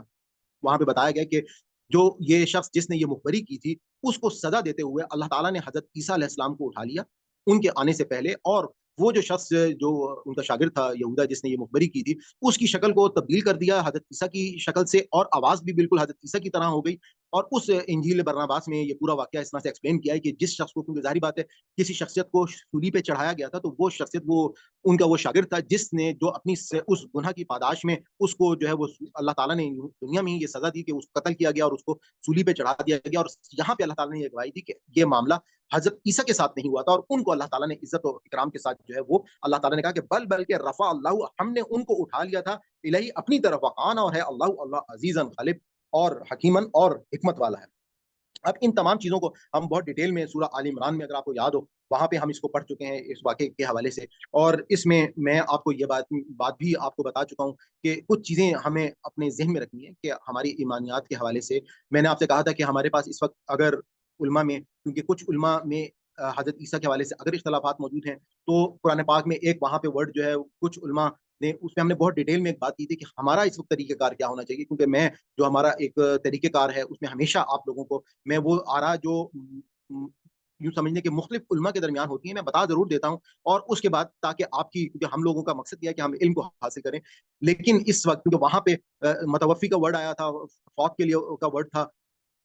Speaker 1: وہاں پہ بتایا گیا کہ جو یہ شخص جس نے یہ مخبری کی تھی اس کو سزا دیتے ہوئے اللہ تعالیٰ نے حضرت عیسیٰ علیہ السلام کو اٹھا لیا ان کے آنے سے پہلے، اور وہ جو شخص جو ان کا شاگرد تھا یہودا جس نے یہ مخبری کی تھی، اس کی شکل کو تبدیل کر دیا حضرت عیسیٰ کی شکل سے، اور آواز بھی بالکل حضرت عیسیٰ کی طرح ہو گئی. اور اس انجیل برناباس میں یہ پورا واقعہ اس طرح سے ایکسپلین کیا ہے کہ جس شخص کو، کیونکہ ظاہری بات ہے کسی شخصیت کو سولی پہ چڑھایا گیا تھا، تو وہ شخصیت وہ ان کا وہ شاگرد تھا جس نے جو اپنی اس گناہ کی پاداش میں اس کو جو ہے وہ اللہ تعالیٰ نے دنیا میں ہی یہ سزا دی کہ اس کو قتل کیا گیا اور اس کو سولی پہ چڑھا دیا گیا. اور یہاں پہ اللہ تعالیٰ نے یہ گواہی دی کہ یہ معاملہ حضرت عیسیٰ کے ساتھ نہیں ہوا تھا، اور ان کو اللہ تعالیٰ نے عزت و اکرام کے ساتھ جو ہے وہ اللہ تعالیٰ نے کہا کہ بلکہ رفع اللہ، ہم نے ان کو اٹھا لیا تھا، الہی اپنی طرف، وقان، اور ہے اللہ عزیزاً غالب اور حکیمن اور حکمت والا ہے. اب ان تمام چیزوں کو ہم بہت ڈیٹیل میں سورہ آل عمران میں، اگر آپ کو یاد ہو، وہاں پہ ہم اس کو پڑھ چکے ہیں اس واقعے کے حوالے سے، اور اس میں میں آپ کو یہ بات بھی آپ کو بتا چکا ہوں کہ کچھ چیزیں ہمیں اپنے ذہن میں رکھنی ہے کہ ہماری ایمانیات کے حوالے سے میں نے آپ سے کہا تھا کہ ہمارے پاس اس وقت اگر علماء میں، کیونکہ کچھ علماء میں حضرت عیسیٰ کے حوالے سے اگر اختلافات موجود ہیں، تو قرآن پاک میں ایک وہاں پہ ورڈ جو ہے کچھ علماء نے، اس میں ہم نے بہت ڈیٹیل میں ایک بات کی تھی کہ ہمارا اس وقت طریقہ کار کیا ہونا چاہیے، کیونکہ میں جو ہمارا ایک طریقہ کار ہے اس میں ہمیشہ آپ لوگوں کو میں وہ آرا جو یوں سمجھنے کے مختلف علماء کے درمیان ہوتی ہیں میں بتا ضرور دیتا ہوں، اور اس کے بعد تاکہ آپ کی، کیونکہ ہم لوگوں کا مقصد یہ ہے کہ ہم علم کو حاصل کریں. لیکن اس وقت کیونکہ وہاں پہ متوفی کا ورڈ آیا تھا، فوت کے لیے کا ورڈ تھا،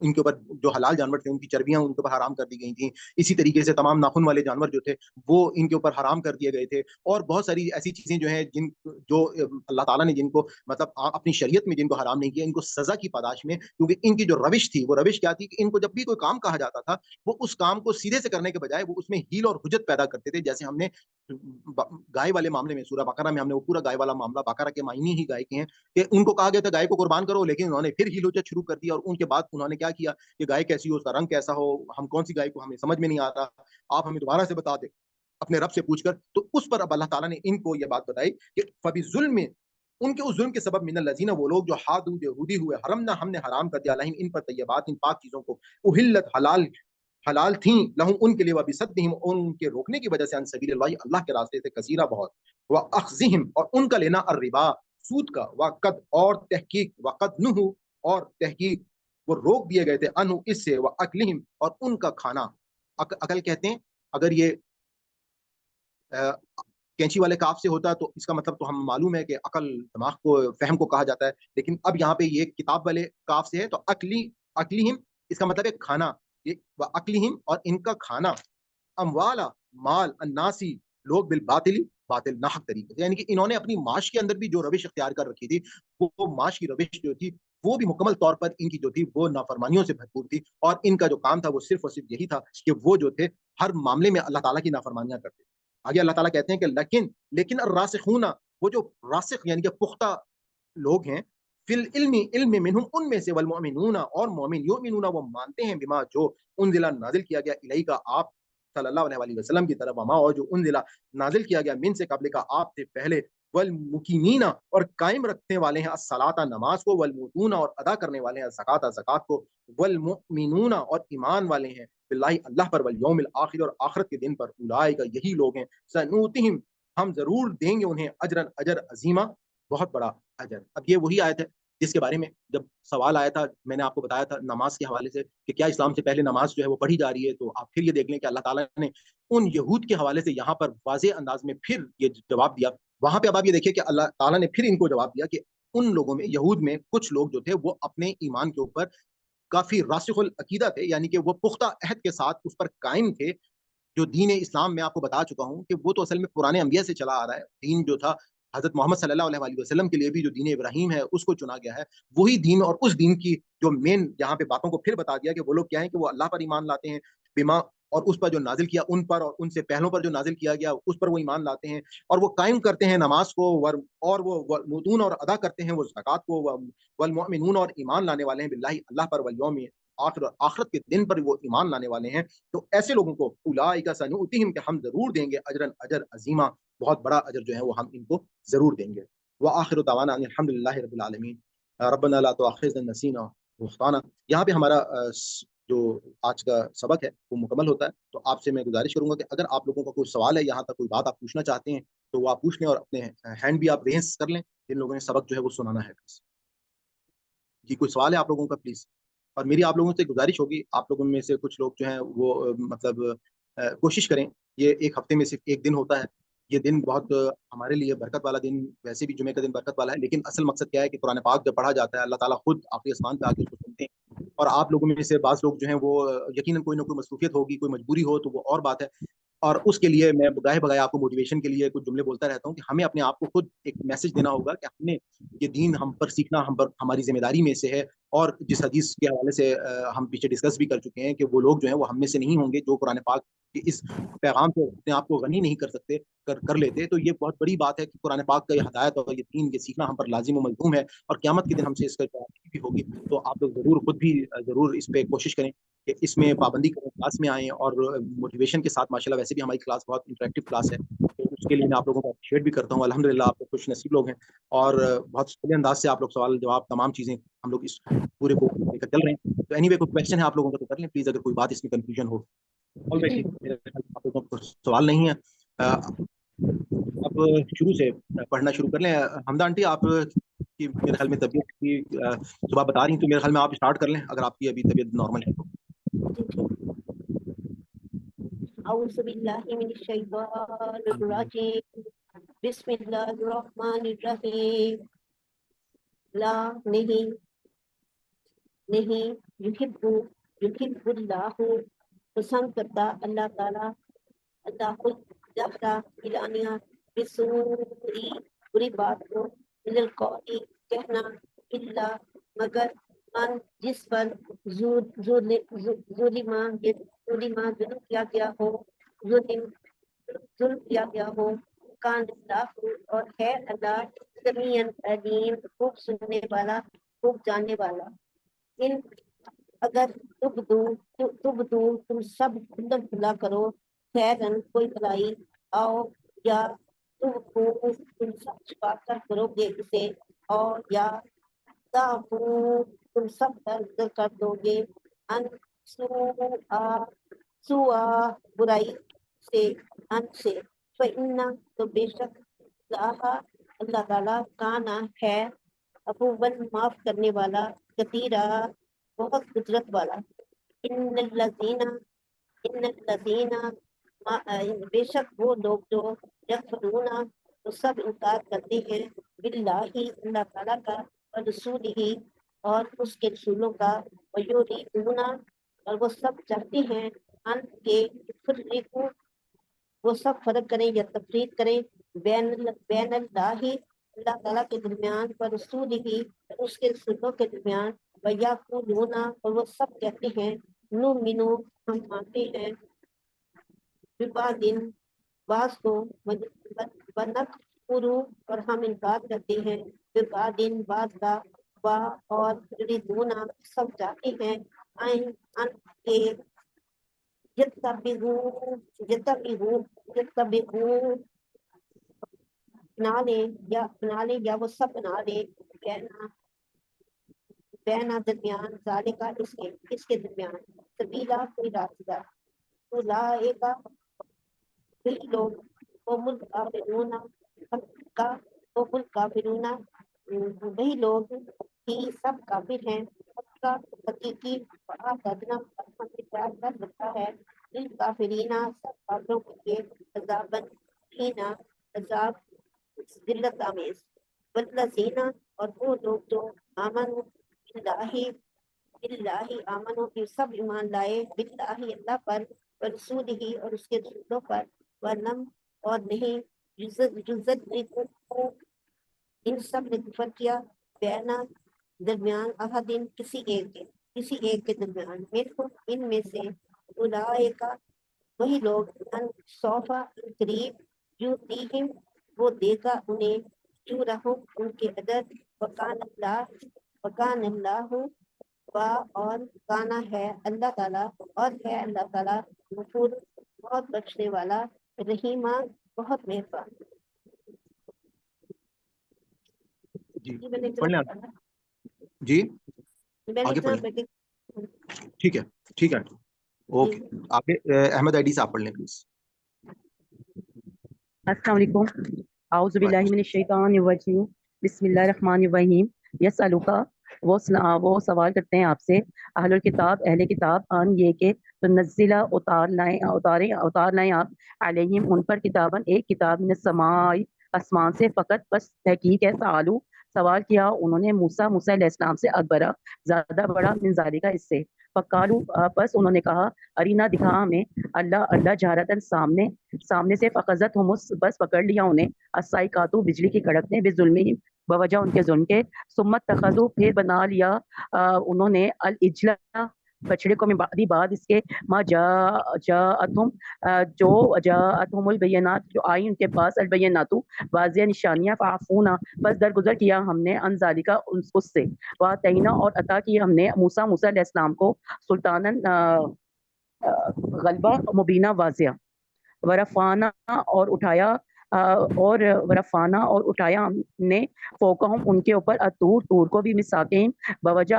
Speaker 1: ان کے اوپر جو حلال جانور تھے ان کی چربیاں ان کے اوپر حرام کر دی گئی تھیں. اسی طریقے سے تمام ناخن والے جانور جو تھے وہ ان کے اوپر حرام کر دیے گئے تھے. اور بہت ساری ایسی چیزیں جو ہیں جو اللہ تعالیٰ نے جن کو مطلب اپنی شریعت میں جن کو حرام نہیں کیا, ان کو سزا کی پاداش میں, کیونکہ ان کی جو روش تھی وہ روش کیا تھی کہ ان کو جب بھی کوئی کام کہا جاتا تھا وہ اس کام کو سیدھے سے کرنے کے بجائے وہ اس میں ہیل اور حجت پیدا کرتے تھے. جیسے ہم نے گائے والے معاملے میں سورہ بقرہ میں ہم نے وہ پورا گائے والا معاملہ, بقرہ کے معنی ہی گائے کے ہیں کہ ان کو کہا گیا تھا گائے کو قربان کرو, لیکن انہوں نے پھر ہیل حجت شروع کر دیا. اور ان کے بعد انہوں نے کیا کیا کہ گائے کیسی ہو, اس کا رنگ کیسا ہو, ہم کون سی گائے کو ہمیں سمجھ میں نہیں آتا, آپ ہمیں دوبارہ سے بتا دیں اپنے رب سے پوچھ کر. تو اس پر اب اللہ تعالیٰ نے ان کو یہ بات بتائی کہ فبظلم, ان کے اس ظلم کے سبب من الذین, وہ لوگ جو حادو یہودی ہوئے, حرمنا, ہم نے حرام کر دیا, علیہم, ان پر طیبات, ان پاک چیزوں کو, احلت, حلال تھیں, لہم, ان کے لیے, وبصدہم, ان کے روکنے کی وجہ سے, عن سبیل اللہ, اللہ کے راستے سے, کثیرہ, بہت, واخذہم, اور ان کا لینا, الربا, سود کا, وقد, اور تحقیق, وقد نہو, اور تحقیق وہ روک دیے گئے تھے, انہو, اس سے, واکلہم, اور ان کا کھانا. عقل کہتے ہیں, اگر یہ کینچی والے کاف سے ہوتا تو اس کا مطلب تو ہم معلوم ہے کہ عقل, دماغ کو, فہم کو کہا جاتا ہے, لیکن اب یہاں پہ یہ کتاب والے کاف سے ہے تو اکلیہم, اس کا مطلب ہے کھانا, یہ اکلیہم, اور ان کا کھانا, اموالا, مال, الناسی, لوگ, بالباطل, باطل, ناحق طریقے سے, یعنی کہ انہوں نے اپنی معاش کے اندر بھی جو روش اختیار کر رکھی تھی وہ معاش کی روش جو تھی وہ بھی مکمل طور پر ان کی جو تھی وہ نافرمانیوں سے بھرپور تھی. اور ان کا جو کام تھا وہ صرف اور صرف یہی تھا کہ وہ جو تھے ہر معاملے میں اللہ تعالیٰ کی نافرمانیاں کرتے تھے. آگے اللہ تعالیٰ کہتے ہیں کہ لیکن الراسخون, وہ جو راسخ یعنی کہ پختہ لوگ ہیں, فی العلم, علم میں, منہم, ان میں سے, والمؤمنون, اور مومن, یؤمنون, وہ مانتے ہیں, بما, جو انزل, نازل کیا گیا, الیک, آپ صلی اللہ علیہ وسلم کی طرف, وما, اور جو انزل, نازل کیا گیا, من, سے, قبل کا, آپ سے پہلے, والمقیمین, اور قائم رکھنے والے ہیں, الصلاۃ, نماز کو, والمؤتون, اور ادا کرنے والے ہیں, الزکوٰۃ, زکوٰۃ کو, والمؤمنون, اور ایمان والے ہیں, باللہ, اللہ پر, والیوم الآخر, اور آخرت کے دن پر, اولئک, یہی لوگ ہیں, سنؤتہم, ہم ضرور دیں گے انہیں, اجرا, اجر عظیما, بہت بڑا اجر. اب یہ وہی آیت ہے جس کے بارے میں جب سوال آیا تھا, میں نے آپ کو بتایا تھا نماز کے حوالے سے کہ کیا اسلام سے پہلے نماز جو ہے وہ پڑھی جا رہی ہے, تو آپ پھر یہ دیکھ لیں کہ اللہ تعالیٰ نے ان یہود کے حوالے سے یہاں پر واضح انداز میں پھر یہ جواب دیا. وہاں پہ اب آپ یہ دیکھیے کہ اللہ تعالیٰ نے پھر ان کو جواب دیا کہ ان لوگوں میں, یہود میں, کچھ لوگ جو تھے وہ اپنے ایمان کے اوپر کافی راسخ العقیدہ تھے, یعنی کہ وہ پختہ عہد کے ساتھ اس پر قائم تھے. جو دین اسلام میں آپ کو بتا چکا ہوں کہ وہ تو اصل میں پرانے انبیاء سے چلا آ رہا ہے. دین جو تھا حضرت محمد صلی اللہ علیہ وسلم کے لیے بھی جو دین ابراہیم ہے اس کو چنا گیا ہے, وہی دین, اور اس دین کی جو مین یہاں پہ باتوں کو پھر بتا دیا کہ وہ لوگ کیا ہیں کہ وہ اللہ پر ایمان لاتے ہیں, بما, اور اس پر جو نازل کیا ان پر, اور ان سے پہلوں پر جو نازل کیا گیا اس پر وہ ایمان لاتے ہیں, اور وہ قائم کرتے ہیں نماز کو, اور وہ مدون, اور ادا کرتے ہیں وہ زکوٰۃ کو, والمؤمنون, اور ایمان لانے والے ہیں, باللہ, اللہ پر, والیوم آخرت کے دن پر وہ ایمان لانے والے ہیں. تو ایسے لوگوں کو اولئک سنؤتیہم, کہ ہم ضرور دیں گے, اجرا, اجر عظیما, بہت بڑا اجر جو ہے وہ ہم ان کو ضرور دیں گے. وآخر دعوانا ان الحمد للہ رب العالمین, ربنا لا تؤاخذنا ان نسینا واخطانا. یہاں پہ ہمارا جو آج کا سبق ہے وہ مکمل ہوتا ہے. تو آپ سے میں گزارش کروں گا کہ اگر آپ لوگوں کا کوئی سوال ہے, یہاں تک کوئی بات آپ پوچھنا چاہتے ہیں تو وہ آپ پوچھ لیں, اور اپنے ہینڈ بھی آپ ریز کر لیں جن لوگوں نے سبق جو ہے وہ سنانا ہے. جی, کوئی سوال ہے آپ لوگوں کا پلیز. اور میری آپ لوگوں سے گزارش ہوگی, آپ لوگوں میں سے کچھ لوگ جو ہیں وہ مطلب کوشش کریں, یہ ایک ہفتے میں صرف ایک دن ہوتا ہے, یہ دن بہت ہمارے لیے برکت والا دن, ویسے بھی جمعے کا دن برکت والا ہے, لیکن اصل مقصد کیا ہے کہ قرآن پاک جب پڑھا جاتا ہے اللہ تعالیٰ خود آخری آسمان پہ آ کے اس کو سنتے ہیں. اور آپ لوگوں میں سے بعض لوگ جو ہیں وہ یقیناً کوئی نہ کوئی مصروفیت ہوگی, کوئی مجبوری ہو تو وہ اور بات ہے, اور اس کے لیے میں گاہے بگائے آپ کو موٹیویشن کے لیے کچھ جملے بولتا رہتا ہوں کہ ہمیں اپنے آپ کو خود ایک میسج دینا ہوگا کہ ہم نے یہ دین ہم پر سیکھنا ہم پر ہماری ذمہ داری میں سے ہے. اور جس حدیث کے حوالے سے ہم پیچھے ڈسکس بھی کر چکے ہیں کہ وہ لوگ جو ہیں وہ ہم میں سے نہیں ہوں گے جو قرآن پاک کے اس پیغام سے اپنے آپ کو غنی نہیں کر سکتے کر لیتے. تو یہ بہت بڑی بات ہے کہ قرآن پاک کا یہ ہدایت اور یہ دین یہ سیکھنا ہم پر لازم و ملزوم ہے, اور قیامت کے دن ہم سے اس کا جواب بھی ہوگی. تو آپ لوگ ضرور خود بھی ضرور اس پہ کوشش کریں کہ اس میں پابندی کریں, کلاس میں آئیں, اور موٹیویشن کے ساتھ ماشاءاللہ ویسے بھی ہماری کلاس بہت انٹریکٹیو کلاس ہے, تو اس کے لیے میں آپ لوگوں کو اپریشیٹ بھی کرتا ہوں. الحمدللہ آپ لوگ خوش نصیب لوگ ہیں, اور بہت سادے انداز سے آپ لوگ سوال جواب تمام چیزیں ہم لوگ اس پورے کو لے کر چل رہے ہیں. تو اینی وے کوئی کویشچن ہے آپ لوگوں کا تو کر لیں پلیز, اگر کوئی بات اس میں کنفیوژن ہو. میرے خیال میں آپ لوگوں کو سوال نہیں ہے, اب شروع سے پڑھنا شروع کر لیں. حمدہ آنٹی, آپ کی میرے خیال میں طبیعت کی صبح بتا رہی ہیں, تو میرے خیال میں آپ اسٹارٹ کر لیں اگر آپ کی ابھی طبیعت نارمل ہے تو.
Speaker 2: اعوذ باللہ من الشیطان الرجیم, بسم اللہ الرحمن الرحیم. لا, نہیں, نہیں یحب اللہ پسند کرتا اللہ تعالیٰ اللہ اعلانیہ بسوئی بری بات کو من القول کہنا الا مگر من جس پر ظلم کیا گیا ہو ظلم کیا گیا ہو کان اللہ اور ہے اللہ سمیع علیم خوب سننے والا خوب جاننے والا ان اگر تم سب کھلم کھلا کرو خیرن کوئی بھلائی آؤ یا تم سب چھپا کر کرو گے اسے اور یا تم سب در کر دو گے ان سوا برائی سے ان سے فإن تو بے شک اللہ تعالیٰ کانا ہے افوًا معاف کرنے والا کثیرا بہت قدرت والا ان الذین بے شک وہ لوگ جو یکفرون تو سب انکار کرتے ہیں باللہ اللہ تعالیٰ کا اور رسول ہی اور اس کے رسولوں کا ویریدون اور وہ سب چاہتے ہیں ان کے فرقو وہ سب فرق کریں یا تفریق کریں بین اللہ اللہ تعالیٰ کے درمیان اور رسول ہی اس کے رسولوں کے درمیان ویقولون اور وہ سب کہتے ہیں نؤمن ہم مانتے ہیں ببعض بعض کو ونکفر اور ہم انکار کرتے ہیں ببعض بعض کا اور یریدون سب چاہتے ہیں ان کے یتبعوا اپنا لے یا وہ سب بنا لے بینا درمیان ذالکا اس کے درمیان سبیلا کوئی راستہ اولئک وہی لوگ قوم الکافرون وہی لوگ ہی سب کافر ہیں کا حقیقی اعتدنا ہم نے پیار کر رکھا ہے ان کافرین سب کافروں کے لیے عذاب عذاب ذلت آمیز والذین اور وہ لوگ جو آمنوا باللہ آمنوا کی سب ایمان لائے باللہ اللہ پر ورسول ہی اور اس کے رسولوں پر ورنم اور نہیں جزت ان سب نے کفر کیا بینا درمیان احدین کسی ایک کے درمیان ان میں سے اولئک وہی لوگ ان صوفا قریب یؤتیہم وہ دے گا انہیں جو رہو ان کے عدد وکان اللہ اور کانا ہے اللہ تعالیٰ اور ہے اللہ تعالیٰ غفور بہت بخشنے والا رحیمہ بہت مہربان
Speaker 1: جی
Speaker 2: میں نے
Speaker 1: پڑھ لیں آپ؟ جی آگے
Speaker 2: اتنا
Speaker 1: پڑھیں. ٹھیک ہے اوکے آپ احمد آئی ڈی سے آپ پڑھ لیں پلیز.
Speaker 3: السلام علیکم. اعوذ باللہ من الشیطان الرجیم. بسم اللہ الرحمن الرحیم. یسألوکا وہ سوال کرتے ہیں آپ سے اہل الکتاب اہل کتاب ان یہ کہ تنزلہ اتار لائیں آپ علیہم ان پر کتاباً ایک کتاب من السماء آسمان سے فقط بس تحقیق ہے سوال کیا انہوں نے موسیٰ علیہ السلام سے اکبرہ زیادہ بڑا من ذالکہ اس سے فقالو بس انہوں نے کہا ارینا دکھا ہمیں اللہ جہرتاً سامنے سے فقزت ہم بس پکڑ لیا انہیں الصاعقۃ بجلی کی کڑک نے بظلمہم بوجہ ان کے ظلم کے ثم اتخذوا پھر بنا لیا انہوں نے العجلہ بچڑے کو من بعد اس کے ما جاءتہم البینات جو آئی ان کے پاس البینات واضح نشانیاں فعفونا بس درگزر کیا ہم نے ان ذالکہ اس سے واتینا اور عطا کیا ہم نے موسیٰ علیہ السلام کو سلطاناً غلبہ مبینہ واضح ورفعنا اور اٹھایا ہم نے فوقہم ان کے اوپر طور کو بھی مساکین بوجہ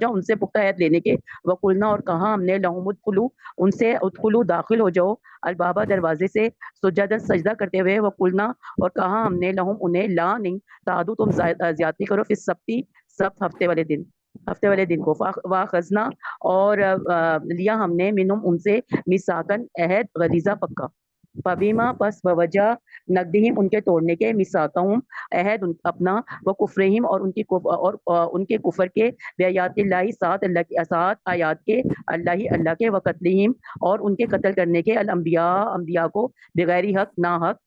Speaker 3: ان سے پختہ عہد لینے کے وقلنا اور کہا ہم نے لہم ادخلوا داخل ہو جاؤ البابا دروازے سے سجدہ سجدہ کرتے ہوئے وقلنا اور کہا ہم نے لہم انہیں لا نہیں تعدو تم زیادتی کرو فی السبت ہفتے والے دن کو واخذنا اور لیا ہم نے منہم ان سے میثاقاً عہد غلیظہ پکا فبیما پس بوجہ نقدہم ان کے توڑنے کے، میثاقہم عہد اپنا، وہ کفرہم اور ان کے کفر کے، بیات اللہ سات آیات کے، اللہ کے، وقتلہم اور ان کے قتل کرنے کے، انبیاء کو بغیر حق نا حق،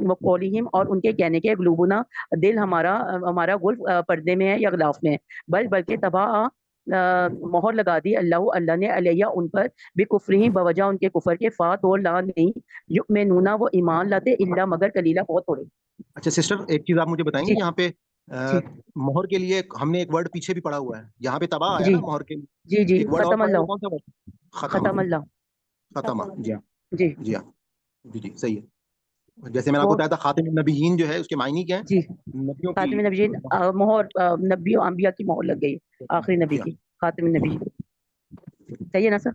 Speaker 3: وقولہم اور ان کے کہنے کے، قلوبنا دل ہمارا غلف پردے میں ہے یا غلاف میں ہے، بلکہ تباہ مہر لگا دی اللہ نے علیہ ان پر، بکفرہم بوجہ ان کے کفر کے، فات اور لا نہیں یؤمنون وہ ایمان لاتے، الا مگر قلیلہ بہت تھوڑے۔
Speaker 1: اچھا سسٹر، ایک چیز آپ مجھے بتائیں گے،
Speaker 3: جی
Speaker 1: یہاں پہ
Speaker 3: جی
Speaker 1: مہر کے لیے ہم نے ایک ورڈ پیچھے بھی پڑھا ہوا ہے، یہاں پہ تباہ آیا
Speaker 3: جی
Speaker 1: نا مہر کے لیے،
Speaker 3: جی جی
Speaker 1: ایک ورڈ اور
Speaker 3: ختم
Speaker 1: پڑھا ہے، وہ
Speaker 3: اللہ،
Speaker 1: کون سا ورڈ؟ ختم،
Speaker 3: ختم اللہ،
Speaker 1: ختم، جی ہاں،
Speaker 3: جی
Speaker 1: جی ہاں، جی صحیح ہے۔ جیسے میں نے آپ کو
Speaker 3: وہ
Speaker 1: بتایا تھا خاتم النبیین جو ہے اس کے معنی کیا
Speaker 3: جی
Speaker 1: ہے؟ نبیوں کی
Speaker 3: خاتم نبیین،
Speaker 1: مہر۔
Speaker 3: مہر نبی و انبیاء کی مہر لگ گئی آخری نبی
Speaker 1: جی ہاں،
Speaker 3: کی، خاتم نبی، صحیح ہے نا سر؟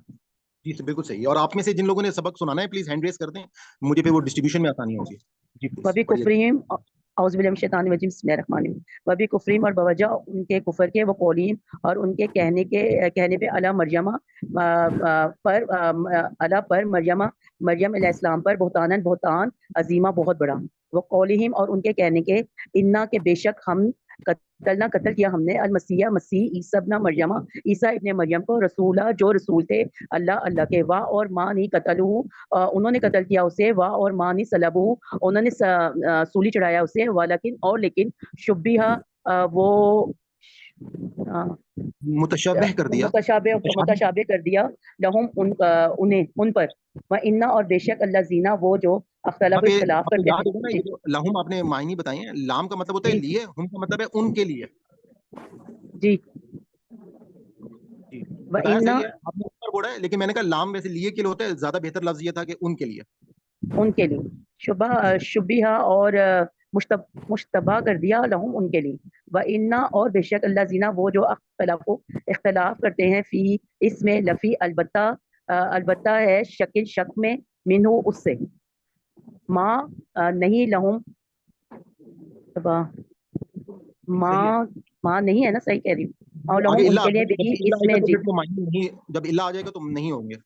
Speaker 1: جی بالکل صحیح ہے۔ اور آپ میں سے جن لوگوں نے سبق سنانا ہے پلیز ہینڈ ریز کر دیں، مجھے پھر وہ ڈسٹریبیوشن میں آسانی ہوگی۔ جی پلیز
Speaker 3: وبی
Speaker 1: پڑھیے۔
Speaker 3: کفریم، اعوذ باللہ من الشیطان الرجیم، بسم اللہ الرحمن الرحیم، وبی کفریم اور بوجہ ان کے کفر کے، وہ قولیم اور ان کے کہنے پہ، علی مریم پر مریم علیہ السلام پر، بہتان عظیمہ بہت بڑا، وہ قولہم اور ان کے کہنے کے، انا کے بے شک ہم قتل کیا ہم نے، المسیح مسیح عیسیٰ ابن مریم عیسیٰ ابن مریم کو، رسولہ جو رسول تھے، اللہ کے، واہ اور ماں نہیں قتلہ انہوں نے قتل کیا اسے، واہ اور ماں نہیں صلبہ انہوں نے سولی چڑھایا اسے، ولیکن اور لیکن شبیہ وہ
Speaker 1: متشابہ کر دیا،
Speaker 3: متشابہ کر دیا، لہم ان پر، وَإِنَّ اور بے شک اللہ زینہ وہ جو
Speaker 1: یہاں
Speaker 3: اختلاف
Speaker 1: پہ
Speaker 3: اختلاف
Speaker 1: آپ کو
Speaker 3: کرتے
Speaker 1: یاد ہوگا نا،
Speaker 3: ہیں۔
Speaker 1: یہ جو لہم آپ نے معنی بتائے ہیں، لام کا مطلب ہوتا ہے
Speaker 3: جی
Speaker 1: لیے، ہم کا مطلب ہے ان کے لیے۔
Speaker 3: جی
Speaker 1: جی بتایا
Speaker 3: وَإِنَّ
Speaker 1: صحیح ہے، آپ نے اوپر بولا ہے، لیکن میں نے کہا لام ویسے لیے کے لیے ہوتا ہے، زیادہ بہتر لفظ یہ تھا کہ ان کے لیے۔
Speaker 3: ان کے لیے، شبیہ اور مشتبہ کر دیا، لہم ان کے لیے، وَإِنَّ اور بے شک اللہ زینہ وہ جو اختلاف کرتے ہیں، فی اس میں، لفی البتہ ہے، شک میں، منہ اس سے، ماں نہیں لہم
Speaker 1: صحیح ہے،
Speaker 3: ماں نہیں ہے نا، صحیح کہہ رہی ہوں، اور
Speaker 1: آگے
Speaker 3: لہم ان
Speaker 1: اللہ آ
Speaker 3: کے لیے
Speaker 1: گیا، جب
Speaker 3: بھی
Speaker 1: بھی اللہ
Speaker 3: اس
Speaker 1: آئے گا
Speaker 3: میں،
Speaker 1: تو
Speaker 3: جی
Speaker 1: پھر تو معنی نہیں، جب اللہ آ جائے گا تو نہیں ہوں گے۔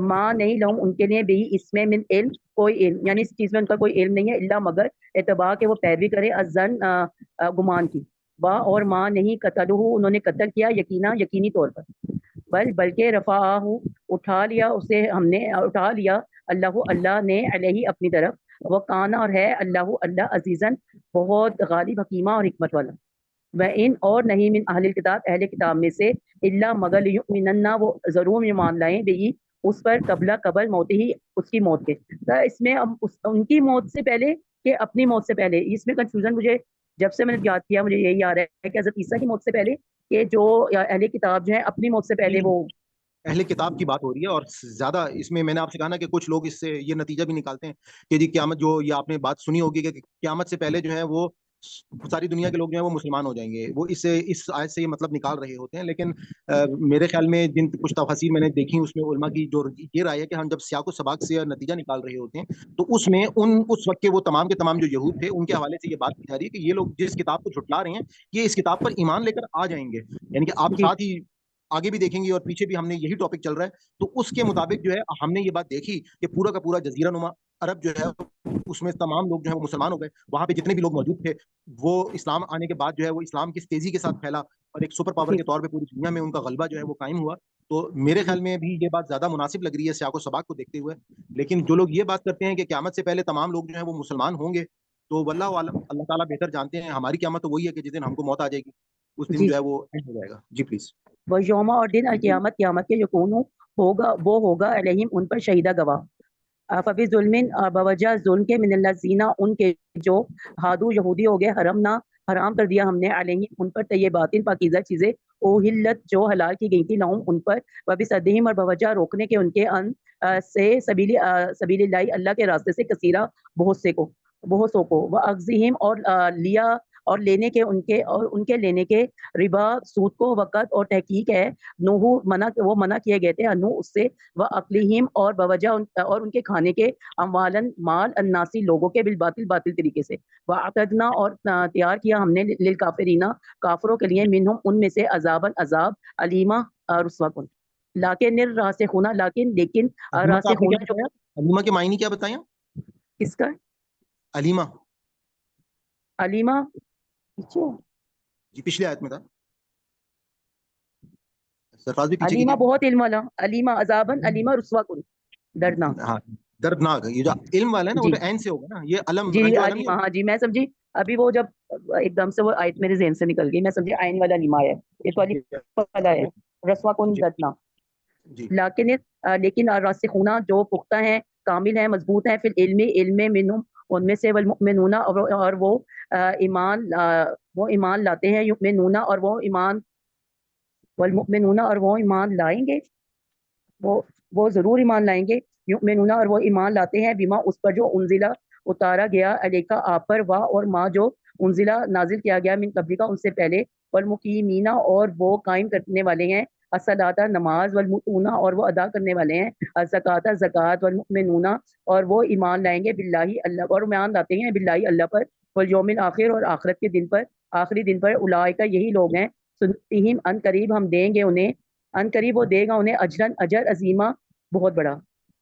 Speaker 3: ماں نہیں لہم ان کے لیے بھی اس میں، من علم کوئی علم، یعنی اس چیز میں ان کا کوئی علم نہیں ہے، اللہ مگر اتباع کے وہ پیروی کرے، الظن گمان کی، با اور ماں نہیں قتلہ انہوں نے قتل کیا، یقینی طور پر، بلکہ رفعہ اٹھا لیا اسے ہم نے، اٹھا لیا اللہ نے علیہ اپنی طرف، وہ کانا اور ہے اللہ عزیزاً بہت غالب، حکیمہ اور حکمت والا، وَإِنْ اور نہیں، من اہل کتاب اہل کتاب میں سے، اللہ مگر لیؤمنن وہ ضرور ایمان لائیں، بھی اس پر، قبل موت ہی اس کی موت کے، تو اس میں ان کی موت سے پہلے کہ اپنی موت سے پہلے، اس میں کنفیوژن مجھے جب سے میں نے یاد کیا مجھے یہی آ رہا ہے کہ حضرت عیسیٰ کی موت سے پہلے، کہ جو اہل کتاب جو ہیں اپنی موت سے پہلے وہ،
Speaker 1: اہل کتاب کی بات ہو رہی ہے، اور زیادہ اس میں نے آپ سے کہا نا کہ کچھ لوگ اس سے یہ نتیجہ بھی نکالتے ہیں کہ جی قیامت، جو یہ آپ نے بات سنی ہوگی کہ قیامت سے پہلے جو ہے وہ ساری دنیا کے لوگ جو ہیں وہ مسلمان ہو جائیں گے، وہ اس آیت سے یہ مطلب نکال رہے ہوتے ہیں، لیکن میرے خیال میں جن کچھ تفاسیر میں نے دیکھی، اس میں علماء کی جو یہ رائے ہے کہ ہم جب سیاق و سباق سے نتیجہ نکال رہے ہوتے ہیں تو اس میں اس وقت کے وہ تمام کے تمام جو یہود تھے ان کے حوالے سے یہ بات کی جا رہی ہے کہ یہ لوگ جس کتاب کو جھٹلا رہے ہیں یہ اس کتاب پر ایمان لے کر آ جائیں گے، یعنی کہ آپ
Speaker 3: جی
Speaker 1: ساتھ ہی آگے بھی دیکھیں گے اور پیچھے بھی ہم نے یہی ٹاپک چل رہا ہے، تو اس کے مطابق جو ہے ہم نے یہ بات دیکھی کہ پورا کا پورا جزیرہ نما عرب جو ہے اس میں تمام لوگ جو ہے وہ مسلمان ہو گئے، وہاں پہ جتنے بھی لوگ موجود تھے وہ اسلام آنے کے بعد جو ہے وہ اسلام کس تیزی کے ساتھ پھیلا اور ایک سپر پاور
Speaker 3: جی
Speaker 1: کے طور پہ پوری دنیا میں ان کا غلبہ جو ہے وہ قائم ہوا۔ تو میرے
Speaker 3: جی
Speaker 1: خیال میں بھی یہ بات زیادہ مناسب لگ رہی ہے سیاق و سباق کو دیکھتے ہوئے، لیکن جو لوگ یہ بات کرتے ہیں کہ قیامت سے پہلے تمام لوگ جو ہیں وہ مسلمان ہوں گے، تو واللہ عالم، اللہ تعالیٰ بہتر جانتے ہیں، ہماری قیامت تو وہی ہے کہ جس دن ہم کو موت آ جائے گی اس دن
Speaker 3: جی
Speaker 1: جو ہے وہ اینڈ ہو جائے گا۔ جی پلیز۔
Speaker 3: وہ یوم اور دن قیامت کے، یکون ہوگا وہ ہوگا علیہم ان پر شہیدہ گواہ، فبی ظلم بوجہ ظلم کے، من اللہ زینہ ان کے جو ہادو یہودی ہو گئے، حرام کر دیا ہم نے علیہم ان پر طیبات پاکیزہ چیزیں، اوہلت جو حلال کی گئی تھی، لہم ان پر، وبی صدہم اور بوجہ روکنے کے ان کے ان سے سبیل اللہ اللہ کے راستے سے، کثیرہ بہت سو کو، واخذہم اور لیا اور لینے کے ان کے لینے کے، ربا سود کو، وقت اور تحقیق ہے، نوح وہ منع کیے گئے تھے، انو اس سے، وَأَقْلِهِمْ اور بوجہ اور ان کے کھانے کے، اموالن مال الناسی لوگوں کے، باطل طریقے سے، وَأَعْتَدْنَا اور تیار کیا ہم نے، للکافرین کافروں کے لیے، منہم ان میں سے، عذاب علیمہ رسوا کن، لیکن
Speaker 1: علیمہ کا آپ نے
Speaker 3: راسخون
Speaker 1: کیا بتایا؟ علیمہ کے معنی کیا بتائیں؟
Speaker 3: کس کا؟
Speaker 1: علیما
Speaker 3: علیما پیچھے
Speaker 1: جی پچھلی آیت میں تھا. سرفراز بھی پیچھے
Speaker 3: علیما
Speaker 1: کیجیے.
Speaker 3: بہت علم والا، علیما عذابن، علیما رسوا کن، دردناک.
Speaker 1: ہاں دردناک. یہ جو علم والا ہے نا وہ
Speaker 3: جی
Speaker 1: تو عین سے ہوگا نا، یہ علم
Speaker 3: جی
Speaker 1: رنج والا نہیں
Speaker 3: علیما،
Speaker 1: ہوگا.
Speaker 3: ہاں جی میں سمجھی. ابھی وہ جب ایک دم سے وہ آیت میرے ذہن سے نکل گئی، میں سمجھی عین والا علیما ہے، یہ تو علیما والا ہے، رسوا کن
Speaker 1: جی
Speaker 3: دردناک.
Speaker 1: جی
Speaker 3: لیکن راسخون جو پختہ ہیں، کامل ہیں، مضبوط ہیں، فی العلم، علم میں، منہم ان میں سے، والمؤمنون اور وہ ایمان لاتے ہیں، یؤمنون اور وہ ایمان، والمؤمنون اور وہ ایمان لائیں گے، وہ ضرور ایمان لائیں گے، یؤمنون اور وہ ایمان لاتے ہیں، بما اس پر جو انزلہ اتارا گیا، علیکا آپ پر، وا اور ما جو انزلہ نازل کیا گیا، من قبل کا ان سے پہلے، والمقیمین اور وہ قائم کرنے والے ہیں، الصلاۃ نماز، والمؤتون اور وہ ادا کرنے والے ہیں، الزکوٰۃ زکوٰۃ، والمؤمنون اور وہ ایمان لائیں گے، باللہ اللہ، اور ایمان لاتے ہیں باللہ اللہ پر، والیوم الآخر اور آخرت کے دن پر، آخری دن پر، اولئک یہی لوگ ہیں، سنتہم ان قریب ہم دیں گے انہیں، ان قریب وہ دے گا انہیں، اجرن اجر عظیمہ بہت بڑا.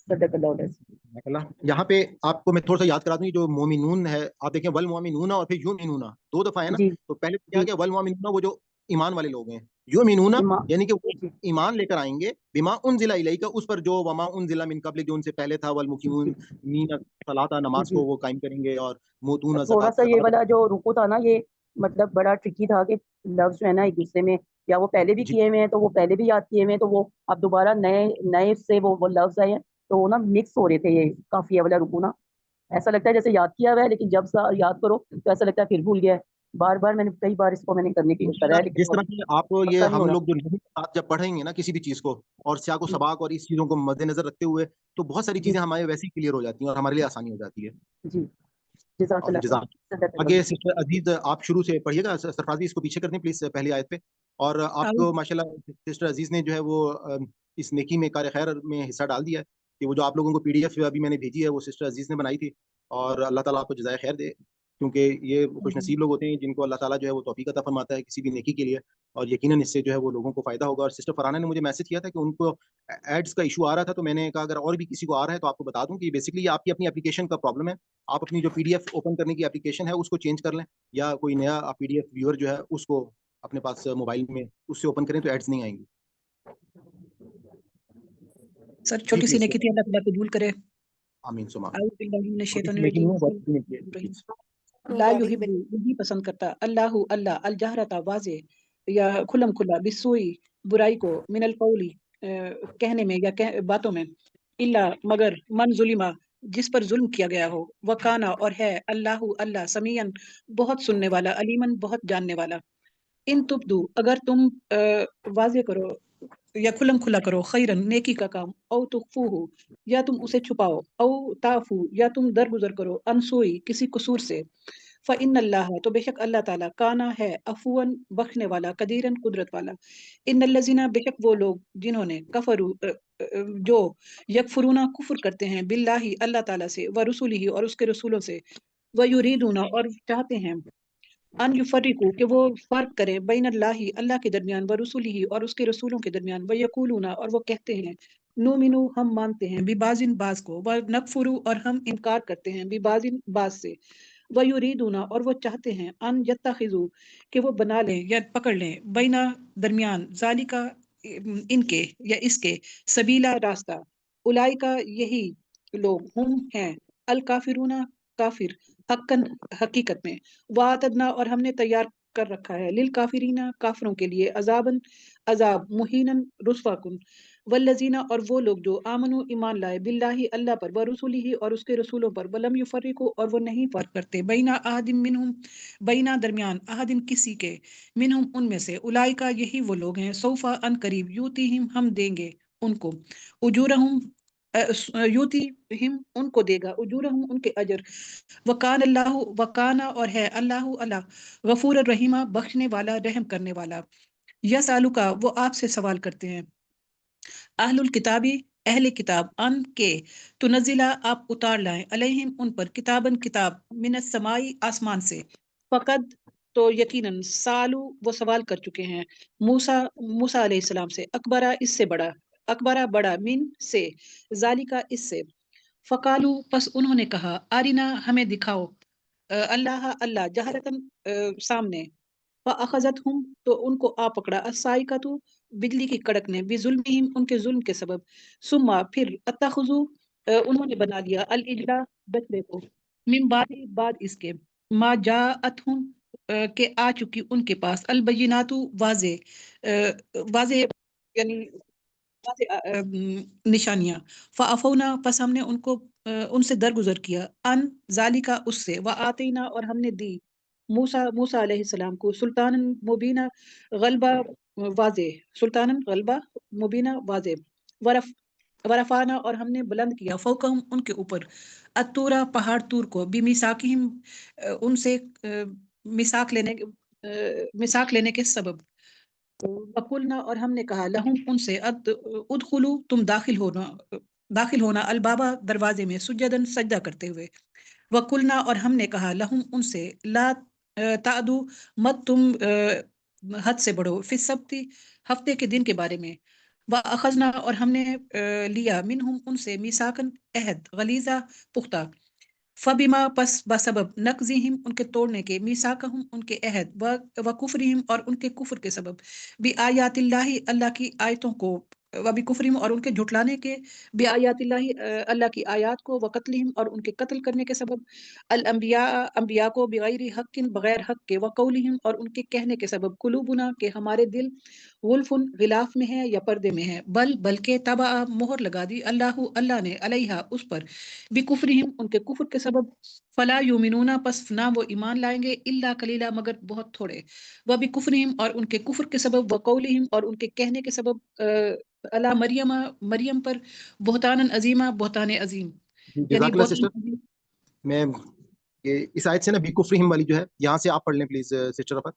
Speaker 3: صدق اللہ علیہ.
Speaker 1: یہاں پہ آپ کو میں تھوڑا سا یاد کرا دوں، جو مومنون ہے آپ دیکھیں والمؤمنون اور پھر یؤمنون 2 دفعہ ہے نا.
Speaker 3: جی
Speaker 1: تو پہلے کیا
Speaker 3: جی
Speaker 1: گیا والمؤمنون وہ جو ایمان والے لوگ ہیں، یؤمنون یعنی کہ وہ
Speaker 3: جی
Speaker 1: ایمان لے کر آئیں گے، بما انزل الیک اس پر جو وما انزل من قبل جو ان سے پہلے تھا، والمقیمون صلاۃ نماز
Speaker 3: جی.
Speaker 1: کو وہ قائم کریں گے، اور موتون
Speaker 3: تھوڑا
Speaker 1: زکوٰۃ
Speaker 3: سا یہ
Speaker 1: زکوٰۃ.
Speaker 3: والا جو رکو تھا نا، یہ مطلب بڑا ٹرکی تھا کہ لفظ جو ہے نا ایک دوسرے میں، یا وہ پہلے بھی
Speaker 1: جی
Speaker 3: کیے ہوئے ہیں تو وہ پہلے بھی یاد کیے ہوئے ہیں، تو وہ اب دوبارہ نئے سے وہ لفظ آئے ہیں، تو وہ نا مکس ہو رہے تھے یہ کافیہ والا رکو نا. ایسا لگتا ہے جیسے یاد کیا ہوا ہے، لیکن جب یاد کرو تو ایسا لگتا ہے پھر بھول گیا ہے. بار بار میں نے کئی بار اس کو میں نے کرنے کی کرا ہے، لیکن
Speaker 1: جس طرح سے آپ یہ
Speaker 3: پکا نہیں ہو
Speaker 1: ہم
Speaker 3: رہا.
Speaker 1: لوگ جو نبی کے ساتھ جب پڑھیں گے نا کسی بھی چیز کو، اور سیاق و سباق اور اس چیزوں کو مد نظر رکھتے ہوئے، تو بہت ساری
Speaker 3: جی
Speaker 1: چیزیں ہمارے ویسے ہی کلیئر ہو جاتی ہیں اور ہمارے لیے آسانی ہو جاتی ہے.
Speaker 3: جی جزاک
Speaker 1: اور
Speaker 3: اللہ خیر.
Speaker 1: جزاک.
Speaker 3: صدق
Speaker 1: آگے
Speaker 3: اللہ.
Speaker 1: سسٹر عزیز آپ شروع سے پڑھیے گا. سرفراز بھی اس کو پیچھے کر دیں پلیز پہلی آیت پہ. اور آپ کو ماشاءاللہ سسٹر عزیز نے جو ہے وہ اس نیکی میں، کار خیر میں حصہ ڈال دیا ہے، کہ وہ جو آپ لوگوں کو PDF ابھی میں نے بھیجی ہے وہ سسٹر عزیز نے بنائی تھی. اور اللہ تعالیٰ آپ کو جزائے خیر دے، کیونکہ یہ خوش نصیب لوگ ہوتے ہیں جن کو اللہ تعالیٰ جو ہے وہ توفیق عطا فرماتا ہے کسی بھی نیکی کے لیے، اور یقیناً اس سے جو ہے وہ لوگوں کو فائدہ ہوگا. اور سسٹر فرحانہ نے مجھے میسج کیا تھا کہ ان کو ایڈس کا ایشو آ رہا تھا، تو میں نے کہا اگر اور بھی کسی کو آ رہا ہے تو آپ کو بتا دوں کہ بیسکلی یہ آپ کی اپنی اپلیکیشن کا پرابلم ہے. آپ اپنی جو PDF اوپن کرنے کی اپلیکیشن ہے اس کو چینج کر لیں، یا کوئی نیا PDF ویور جو ہے اس کو اپنے پاس موبائل میں اس سے اوپن کریں تو ایڈس نہیں آئیں گی.
Speaker 4: سر
Speaker 1: جی
Speaker 4: چھوٹی سی
Speaker 1: پلیز.
Speaker 4: نیکی تھی، اللہ تعالیٰ قبول کرے.
Speaker 1: آمین سما.
Speaker 4: اعوذ باللہ من
Speaker 1: چھوٹی
Speaker 4: الشیطان
Speaker 1: سی لیکن
Speaker 4: الرجیم.
Speaker 1: بہت نیکی ہے. پلیز.
Speaker 4: لا یحب نہیں پسند کرتا اللہ الجہرتا واضح یا کھلم کھلا بسوئی برائی کو، من القولی کہنے میں یا باتوں میں، الا مگر من ظلمہ جس پر ظلم کیا گیا ہو، وکانا اور ہے اللہ سمیعن بہت سننے والا، علیمن بہت جاننے والا. ان تبدو اگر تم واضح کرو یا کھلم کھلا کرو، خیرن نیکی کا کام، او تخفوہ یا تم اسے چھپاؤ، او تعفو یا تم درگزر کرو، انسوئی کسی قصور سے، فإن اللہ تو بے شک اللہ تعالیٰ کانا ہے عفواً بخشنے والا، قدیراً قدرت والا. ان الذین بے شک وہ لوگ جنہوں نے کفروا جو یکفرون کفر کرتے ہیں، باللہ اللہ تعالیٰ سے، ورسولہ اور اس کے رسولوں سے، ویریدون اور چاہتے ہیں، ان یفرقوا کہ وہ فرق کریں، بین اللہ کے درمیان، ورسولہ اور اس کے رسولوں کے درمیان، ویقولون اور وہ کہتے ہیں، نؤمن ہم مانتے ہیں، ببعض بعض کو، ونکفر اور ہم انکار کرتے ہیں، ببعض بعض سے، ویریدون اور وہ چاہتے ہیں، ان یتخذوا کہ وہ بنا لیں یا پکڑ لیں، بینا درمیان، ذالکا ان کے یا اس کے، سبیلا راستہ، اولئکا یہی لوگ، ہم ہیں، الکافرون کافر، حقاً حقیقت میں، وَأَعْتَدْنَا اور ہم نے تیار کر رکھا ہے، للکافرین کافروں کے لیے، عذاباً عذاب، مہیناً رسوا کن، والذین اور وہ لوگ جو آمنوا ایمان لائے، باللہ اللہ پر، ورسولہ اور اس کے رسولوں پر، ولم یفرقوا اور وہ نہیں فرق کرتے، بین احد منہم بینا درمیان، احد کسی کے، منہم ان میں سے، اولئکا یہی وہ لوگ ہیں، سوف ان قریب، یوتیہم ہم دیں گے ان کو، اجورہم یوتیہم ان کو دے گا، اجورہم ان کے اجر، وکانا اور ہے اللہ غفور الرحیمہ بخشنے والا، رحم کرنے والا. یسالک وہ آپ سے سوال کرتے ہیں، اہل الکتابی اہل کتاب، ان کے تنزلہ آپ اتار لائیں، علیہم ان پر، کتابن کتاب، من السمائی آسمان سے، فقد تو یقیناً، سالو وہ سوال کر چکے ہیں، موسیٰ علیہ السلام سے، اکبرہ اس سے بڑا، اکبرہ بڑا، من سے، ذالکہ اس سے، فقالو پس انہوں نے کہا آرینا ہمیں دکھاؤ اللہ اللہ جہرتن سامنے فاخذتہم تو ان کو آ پکڑا الصاعقۃ بجلی کی کڑک نے بظلمہم ان کے ظلم کے سبب ثم پھر اتخذوا انہوں نے بنا لیا العجل بچڑے کو من بعد اس کے ما جاءتہم کہ آ چکی ان کے پاس البینات واضح یعنی نشانیاں فعفونا پس ہم نے ان کو ان سے درگزر کیا ان ذالکا اس سے وآتینا اور ہم نے دی موسیٰ علیہ السلام کو سلطان مبینہ غلبہ واضح سلطان غلبہ مبینہ واضح ورفعنا اور ہم نے بلند کیا فوقہم ان کے اوپر الطورا پہاڑ طور کو بمیثاقہم ان سے میثاق لینے کے سبب وقلنا اور ہم نے کہا لہم ان سے ادخلوا تم داخل ہونا البابا دروازے میں سجدن سجدہ کرتے ہوئے وقلنا اور ہم نے کہا لہم ان سے لا تعدو مت تم حد سے بڑھو فی السبت ہفتے کے دن کے بارے میں واخذنا اور ہم نے لیا منہم ان سے میثاقن عہد غلیظہ پختہ فبما پس بسبب نقضہم ان کے توڑنے کے میثاقہم ان کے عہد وکفرہم اور ان کے کفر کے سبب بآیات اللہ اللہ کی آیتوں کو وبکفرہم اور ان کے جھٹلانے کے بآیات اللہ اللہ کی آیات کو وقتلہم اور ان کے قتل کرنے کے سبب انبیاء کو بغیر حق بغیر حق کے وقولہم اور ان کے کہنے کے سبب قلوبنا کہ ہمارے دل غلفن غلاف میں ہے یا پردے میں ہے بلکہ تبع مہر لگا دی اللہ نے علیہا اس پر بکفرہم ان کے کفر کے سبب فلا یؤمنون پس نہ وہ ایمان لائیں گے الا قلیلا مگر بہت تھوڑے وبکفرہم اور ان کے کفر کے سبب وقولہم اور ان کے کہنے کے سبب علی مریم پر بہتان عظیمہ بہتان عظیم
Speaker 1: جزاک اللہ سسٹر میں اس آیت سے نا بکفرہم والی جو ہے یہاں سے آپ پڑھ لیں پلیز سسٹر افر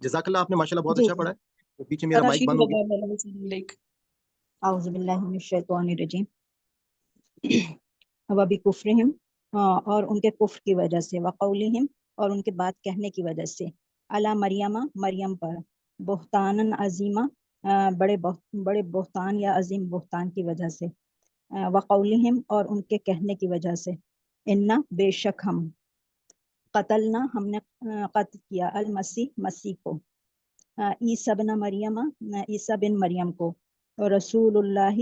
Speaker 1: جزاک اللہ آپ نے ماشاءاللہ بہت اچھا پڑھا ہے پیچھے میرا مائک بند ہو گیا
Speaker 3: اعوذ باللہ من الشیطان الرجیم وبکفرہم اور ان کے کفر کی وجہ سے وقولہم اور ان کے بات کہنے کی وجہ سے علی مریم پر بہتان عظیمہ بڑے بہتان یا عظیم بہتان کی وجہ سے وقولہم اور ان کے کہنے کی وجہ سے انا بے شک ہم قتلنا ہم نے قتل کیا مسیح کو عیسی بن مریم کو رسول اللہ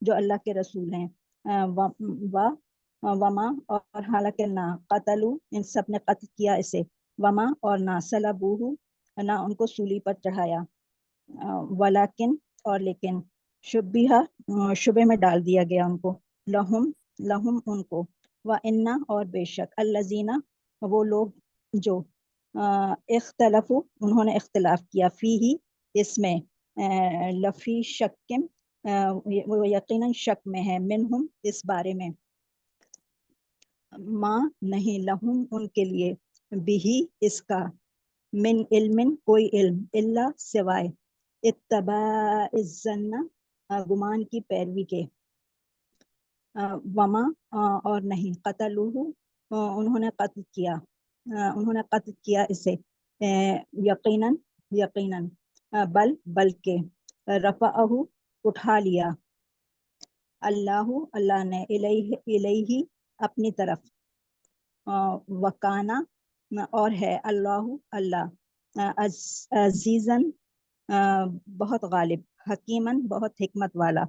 Speaker 3: جو اللہ کے رسول ہیں وما اور حالانکہ نہ قتلوا ان سب نے قتل کیا اسے وما اور نہ صلبوہ نہ ان کو سولی پر چڑھایا ولیکن اور لیکن شبہ میں ڈال دیا گیا ان کو لہم ان کو وَإِنَّ اور بے شک الذین وہ لوگ جو اختلفوا انہوں نے اختلاف کیا فیہ اس میں لفی شکم وہ یقیناً شک میں ہے منہم اس بارے میں ما نہیں لہم ان کے لیے بھی اس کا من علم کوئی علم الا سوائے اتباع الظن گمان کی پیروی کے وما اور نہیں قتلوہ انہوں نے قتل کیا اسے یقیناً بلکہ رفعہ اٹھا لیا اللہ نے الیہ اپنی طرف وکانا اور ہے اللہ عزیزاً بہت غالب حکیماً بہت حکمت والا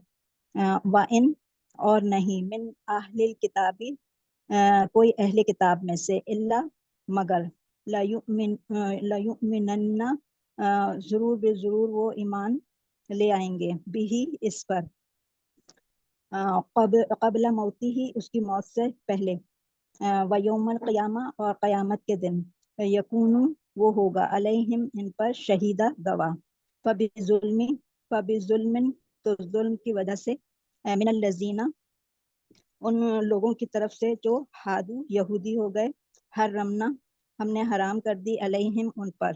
Speaker 3: وَإِن اور نہیں من اہل الکتابی کوئی اہل کتاب میں سے الا مگر لیؤمنن ضرور بے ضرور وہ ایمان لے آئیں گے بھی اس پر قبل موتی ہی اس کی موت سے پہلے ویوم القیامہ اور قیامت کے دن یکون وہ ہوگا علیہم ان پر شہیدہ گواہ فبظلم تو ظلم کی وجہ سے من الذین ان لوگوں کی طرف سے جو ہادو یہودی ہو گئے حرمنا ہم نے حرام کر دی علیہم ان پر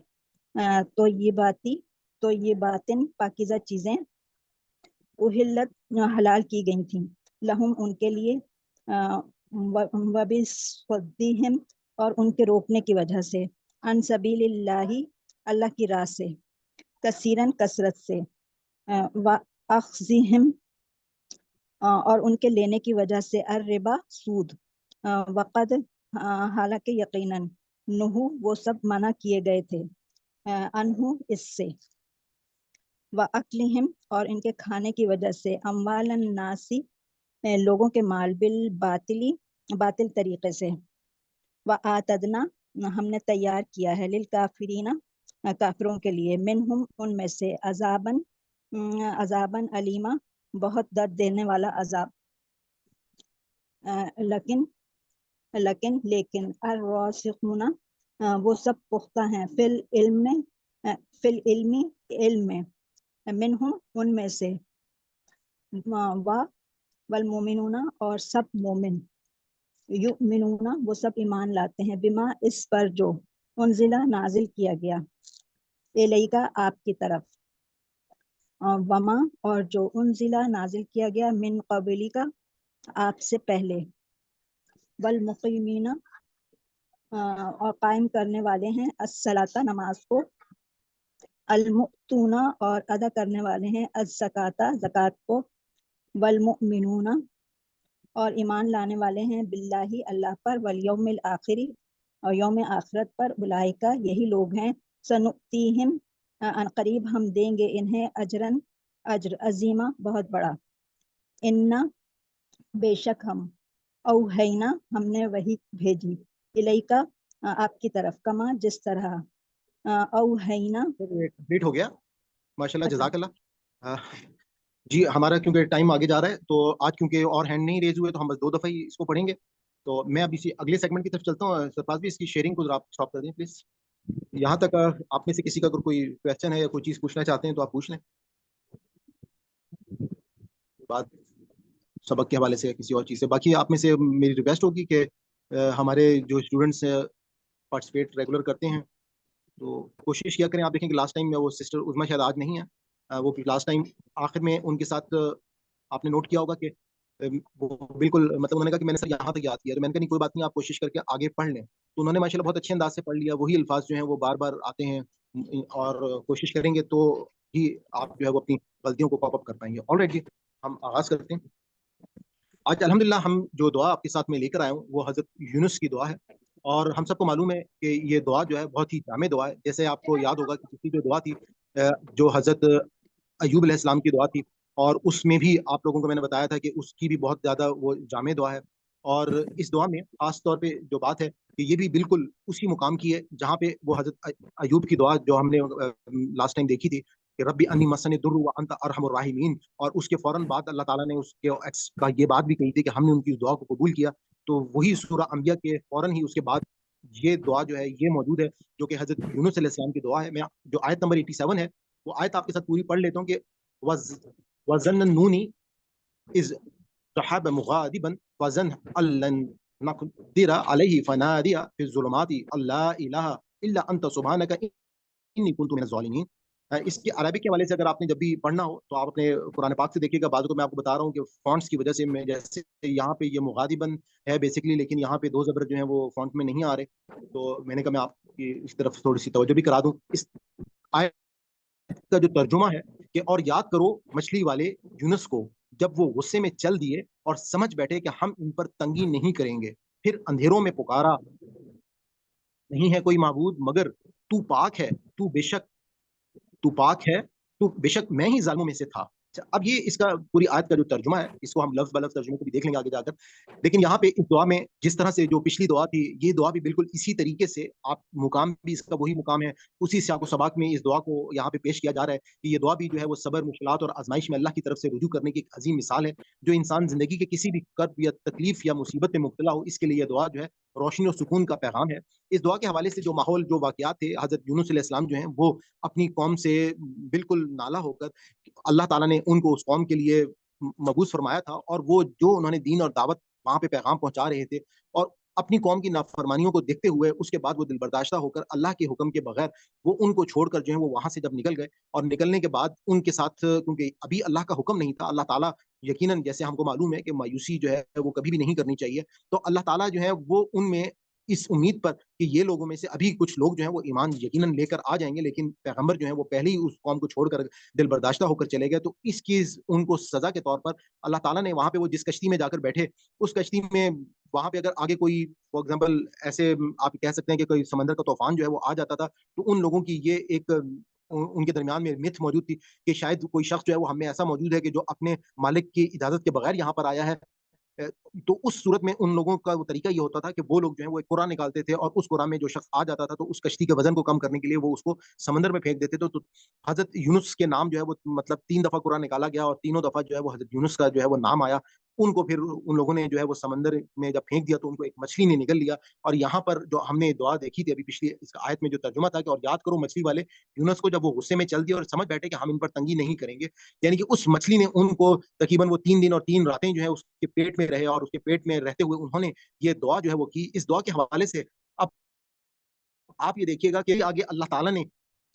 Speaker 3: تو یہ باتیں پاکیزہ چیزیں احلت حلال کی گئی تھیں لہم ان کے لیے وبصدہم اور ان کے روکنے کی وجہ سے عن سبیل اللہ کی راہ سے کثیرن کثرت سے
Speaker 5: اخذہم اور ان کے لینے کی وجہ سے الربا سود وقد حالانکہ یقیناً نہو وہ سب منع کیے گئے تھے انہو اس سے وَأَكْلِهِمْ اور ان کے کھانے کی وجہ سے اموال الناسی لوگوں کے مال باطل طریقے سے وَآتَدْنَا ہم نے تیار کیا ہے للکافرین کافروں کے لیے منہم ان میں سے عذاباً علیما بہت درد دینے والا عذاب لیکن الراسخون وہ سب پختہ ہیں فی العلم علم میں منہم ان میں سے والمومنون اور سب مومن یؤمنون وہ سب ایمان لاتے ہیں بما اس پر جو انزلہ نازل کیا گیا الیکا آپ کی طرف وما اور جو انزلہ نازل کیا گیا من قبلی کا آپ سے پہلے والمقیمین اور قائم کرنے والے ہیں الصلاۃ نماز کو المؤتون اور ادا کرنے والے ہیں الزکاۃ زکوٰۃ کو والمؤمنون اور ایمان لانے والے ہیں باللہ اللہ پر والیوم الآخری اور یوم آخرت پر اولئک یہی لوگ ہیں سنؤتیہم ان قریب ہم دیں گے انہیں اجر عظیمہ بہت بڑا ان بے شک ہم اوہینا ہم نے وہی بھیجی الیکا آپ کی طرف کما جس طرح اوہینا
Speaker 1: کمپلیٹ ہو گیا ماشاءاللہ
Speaker 5: اچھا
Speaker 1: جزاک اللہ جی ہمارا کیونکہ ٹائم آگے جا رہا ہے تو آج کیونکہ اور ہینڈ نہیں ریز ہوئے تو ہم بس 2 دفعہ ہی اس کو پڑھیں گے تو میں اب اسی اگلے سیگمنٹ کی طرف چلتا ہوں سرفراز بھی اس کی شیئرنگ کو آپ اسٹاپ کر دیں پلیز یہاں تک آپ میں سے کسی کا اگر کوئی کویسچن ہے یا کوئی چیز پوچھنا چاہتے ہیں تو آپ پوچھ لیں بات سبق کے حوالے سے کسی اور چیز سے باقی آپ میں سے میری ریکویسٹ ہوگی کہ ہمارے جو اسٹوڈنٹس پارٹیسپیٹ ریگولر کرتے ہیں تو کوشش کیا کریں آپ دیکھیں کہ لاسٹ ٹائم وہ سسٹر عظمیٰ شاید آج نہیں ہے وہ لاسٹ ٹائم آخر میں ان کے ساتھ آپ نے نوٹ کیا ہوگا کہ وہ بالکل مطلب انہوں نے کہا کہ میں نے سر یہاں تک یاد کیا تو میں نے کہا نہیں کوئی بات نہیں آپ کوشش کر کے آگے پڑھ لیں تو انہوں نے ماشاءاللہ بہت اچھے انداز سے پڑھ لیا وہی الفاظ جو ہیں وہ بار بار آتے ہیں اور کوشش کریں گے تو ہی آپ جو ہے وہ اپنی غلطیوں کو کاپ اپ کر پائیں گے آلرائٹ جی ہم آغاز کرتے ہیں آج الحمدللہ ہم جو دعا آپ کے ساتھ میں لے کر آئے ہوں وہ حضرت یونس کی دعا ہے اور ہم سب کو معلوم ہے کہ یہ دعا جو ہے بہت ہی جامع دعا ہے جیسے آپ کو یاد ہوگا کہ پچھلی جو دعا تھی جو حضرت ایوب علیہ السلام کی دعا تھی اور اس میں بھی آپ لوگوں کو میں نے بتایا تھا کہ اس کی بھی بہت زیادہ وہ جامع دعا ہے اور اس دعا میں خاص طور پہ جو بات ہے کہ یہ بھی بالکل اسی مقام کی ہے جہاں پہ وہ حضرت ایوب کی دعا جو ہم نے لاسٹ ٹائم دیکھی تھی کہ ربی انی مسنی الضر وانت ارحم الراحمین اور اس کے فوراً بعد اللہ تعالیٰ نے اس کے یہ بات بھی کہی تھی کہ ہم نے ان کی دعا کو قبول کیا تو وہی سورہ انبیاء کے فوراً ہی اس کے بعد یہ دعا جو ہے یہ موجود ہے جو کہ حضرت یونس علیہ السلام کی دعا ہے میں جو آیت نمبر 87 ہے وہ آیت آپ کے ساتھ پوری پڑھ لیتا ہوں کہ وَظَنَّنُونِي إِذْ ذَهَبَ مُغَاضِبًا وَظَنَّ أَن لَّن نَقْدِرَ عَلَيْهِ فَنَادِيَ فِي الظُّلُمَاتِ أَن لَّا إِلَٰهَ إِلَّا أَنتَ سُبْحَانَكَ إِنِّي كُنتُ مِنَ الظَّالِمِينَ اس کی عربی کے حوالے سے اگر آپ نے جب بھی پڑھنا ہو تو آپ اپنے قرآن پاک سے دیکھیے گا بعض کو میں آپ کو بتا رہا ہوں کہ فونٹس کی وجہ سے میں جیسے یہاں پہ یہ مغاضباً ہے بیسکلی لیکن یہاں پہ 2 زبر جو ہیں وہ فونٹ میں نہیں آ رہے تو میں نے کہا میں آپ کی اس طرف تھوڑی سی توجہ بھی کرا دوں اس آیت کا جو ترجمہ ہے کہ اور یاد کرو مچھلی والے یونس کو جب وہ غصے میں چل دیے اور سمجھ بیٹھے کہ ہم ان پر تنگی نہیں کریں گے پھر اندھیروں میں پکارا نہیں ہے کوئی معبود مگر تو پاک ہے تو بے شک تو پاک ہے تو بے شک میں ہی ظالموں میں سے تھا اب یہ اس کا پوری آیت کا جو ترجمہ ہے اس کو ہم لفظ بلفظ ترجمے کو بھی دیکھ لیں گے آگے جا کر لیکن یہاں پہ اس دعا میں جس طرح سے جو پچھلی دعا تھی یہ دعا بھی بالکل اسی طریقے سے آپ مقام بھی اس کا وہی مقام ہے اسی سیاق و سباق میں اس دعا کو یہاں پہ پیش کیا جا رہا ہے کہ یہ دعا بھی جو ہے وہ صبر مشکلات اور آزمائش میں اللہ کی طرف سے رجوع کرنے کی ایک عظیم مثال ہے جو انسان زندگی کے کسی بھی کرب یا تکلیف یا مصیبت میں مبتلا ہو اس کے لیے یہ دعا جو ہے روشنی اور سکون کا پیغام ہے اس دعا کے حوالے سے جو ماحول جو واقعات تھے حضرت یونس علیہ السلام جو ہیں وہ اپنی قوم سے بالکل نالا ہو کر اللہ تعالیٰ نے ان کو اس قوم کے لیے مبعوث فرمایا تھا اور وہ جو انہوں نے دین اور دعوت وہاں پہ پیغام پہنچا رہے تھے اور اپنی قوم کی نافرمانیوں کو دیکھتے ہوئے اس کے بعد وہ دل برداشتہ ہو کر اللہ کے حکم کے بغیر وہ ان کو چھوڑ کر جو ہے وہ وہاں سے جب نکل گئے اور نکلنے کے بعد ان کے ساتھ کیونکہ ابھی اللہ کا حکم نہیں تھا اللہ تعالیٰ یقیناً جیسے ہم کو معلوم ہے کہ مایوسی جو ہے وہ کبھی بھی نہیں کرنی چاہیے تو اللہ تعالیٰ جو ہے وہ ان میں اس امید پر کہ یہ لوگوں میں سے ابھی کچھ لوگ جو ہیں وہ ایمان یقیناً لے کر آ جائیں گے، لیکن پیغمبر جو ہیں وہ پہلے ہی اس قوم کو چھوڑ کر دل برداشتہ ہو کر چلے گئے، تو اس کی ان کو سزا کے طور پر اللہ تعالیٰ نے وہاں پہ وہ جس کشتی میں جا کر بیٹھے، اس کشتی میں وہاں پہ اگر آگے کوئی فار ایگزامپل ایسے آپ کہہ سکتے ہیں کہ کوئی سمندر کا طوفان جو ہے وہ آ جاتا تھا، تو ان لوگوں کی یہ ایک ان کے درمیان میں متھ موجود تھی کہ شاید کوئی شخص جو ہے وہ ہم میں ایسا موجود ہے کہ جو اپنے مالک کی اجازت کے بغیر یہاں پر آیا ہے، تو اس صورت میں ان لوگوں کا وہ طریقہ یہ ہوتا تھا کہ وہ لوگ جو ہیں وہ ایک قرآن نکالتے تھے، اور اس قرآن میں جو شخص آ جاتا تھا تو اس کشتی کے وزن کو کم کرنے کے لیے وہ اس کو سمندر میں پھینک دیتے تھے. تو حضرت یونس کے نام جو ہے وہ مطلب 3 دفعہ قرآن نکالا گیا، اور تینوں دفعہ جو ہے وہ حضرت یونس کا جو ہے وہ نام آیا. ان کو پھر ان لوگوں نے جو ہے وہ سمندر میں جب پھینک دیا تو ان کو ایک مچھلی نے نگل لیا. اور یہاں پر جو ہم نے دعا دیکھی تھی ابھی پچھلی اس آیت میں جو ترجمہ تھا کہ اور یاد کرو مچھلی والے یونس کو جب وہ غصے میں چل دیا اور سمجھ بیٹھے کہ ہم ان پر تنگی نہیں کریں گے، یعنی کہ اس مچھلی نے ان کو تقریباً وہ 3 دن اور 3 راتیں جو ہے اس کے پیٹ میں رہے، اور اس کے پیٹ میں رہتے ہوئے انہوں نے یہ دعا جو ہے وہ کی. اس دعا کے حوالے سے اب آپ یہ دیکھیے گا کہ آگے اللہ تعالیٰ نے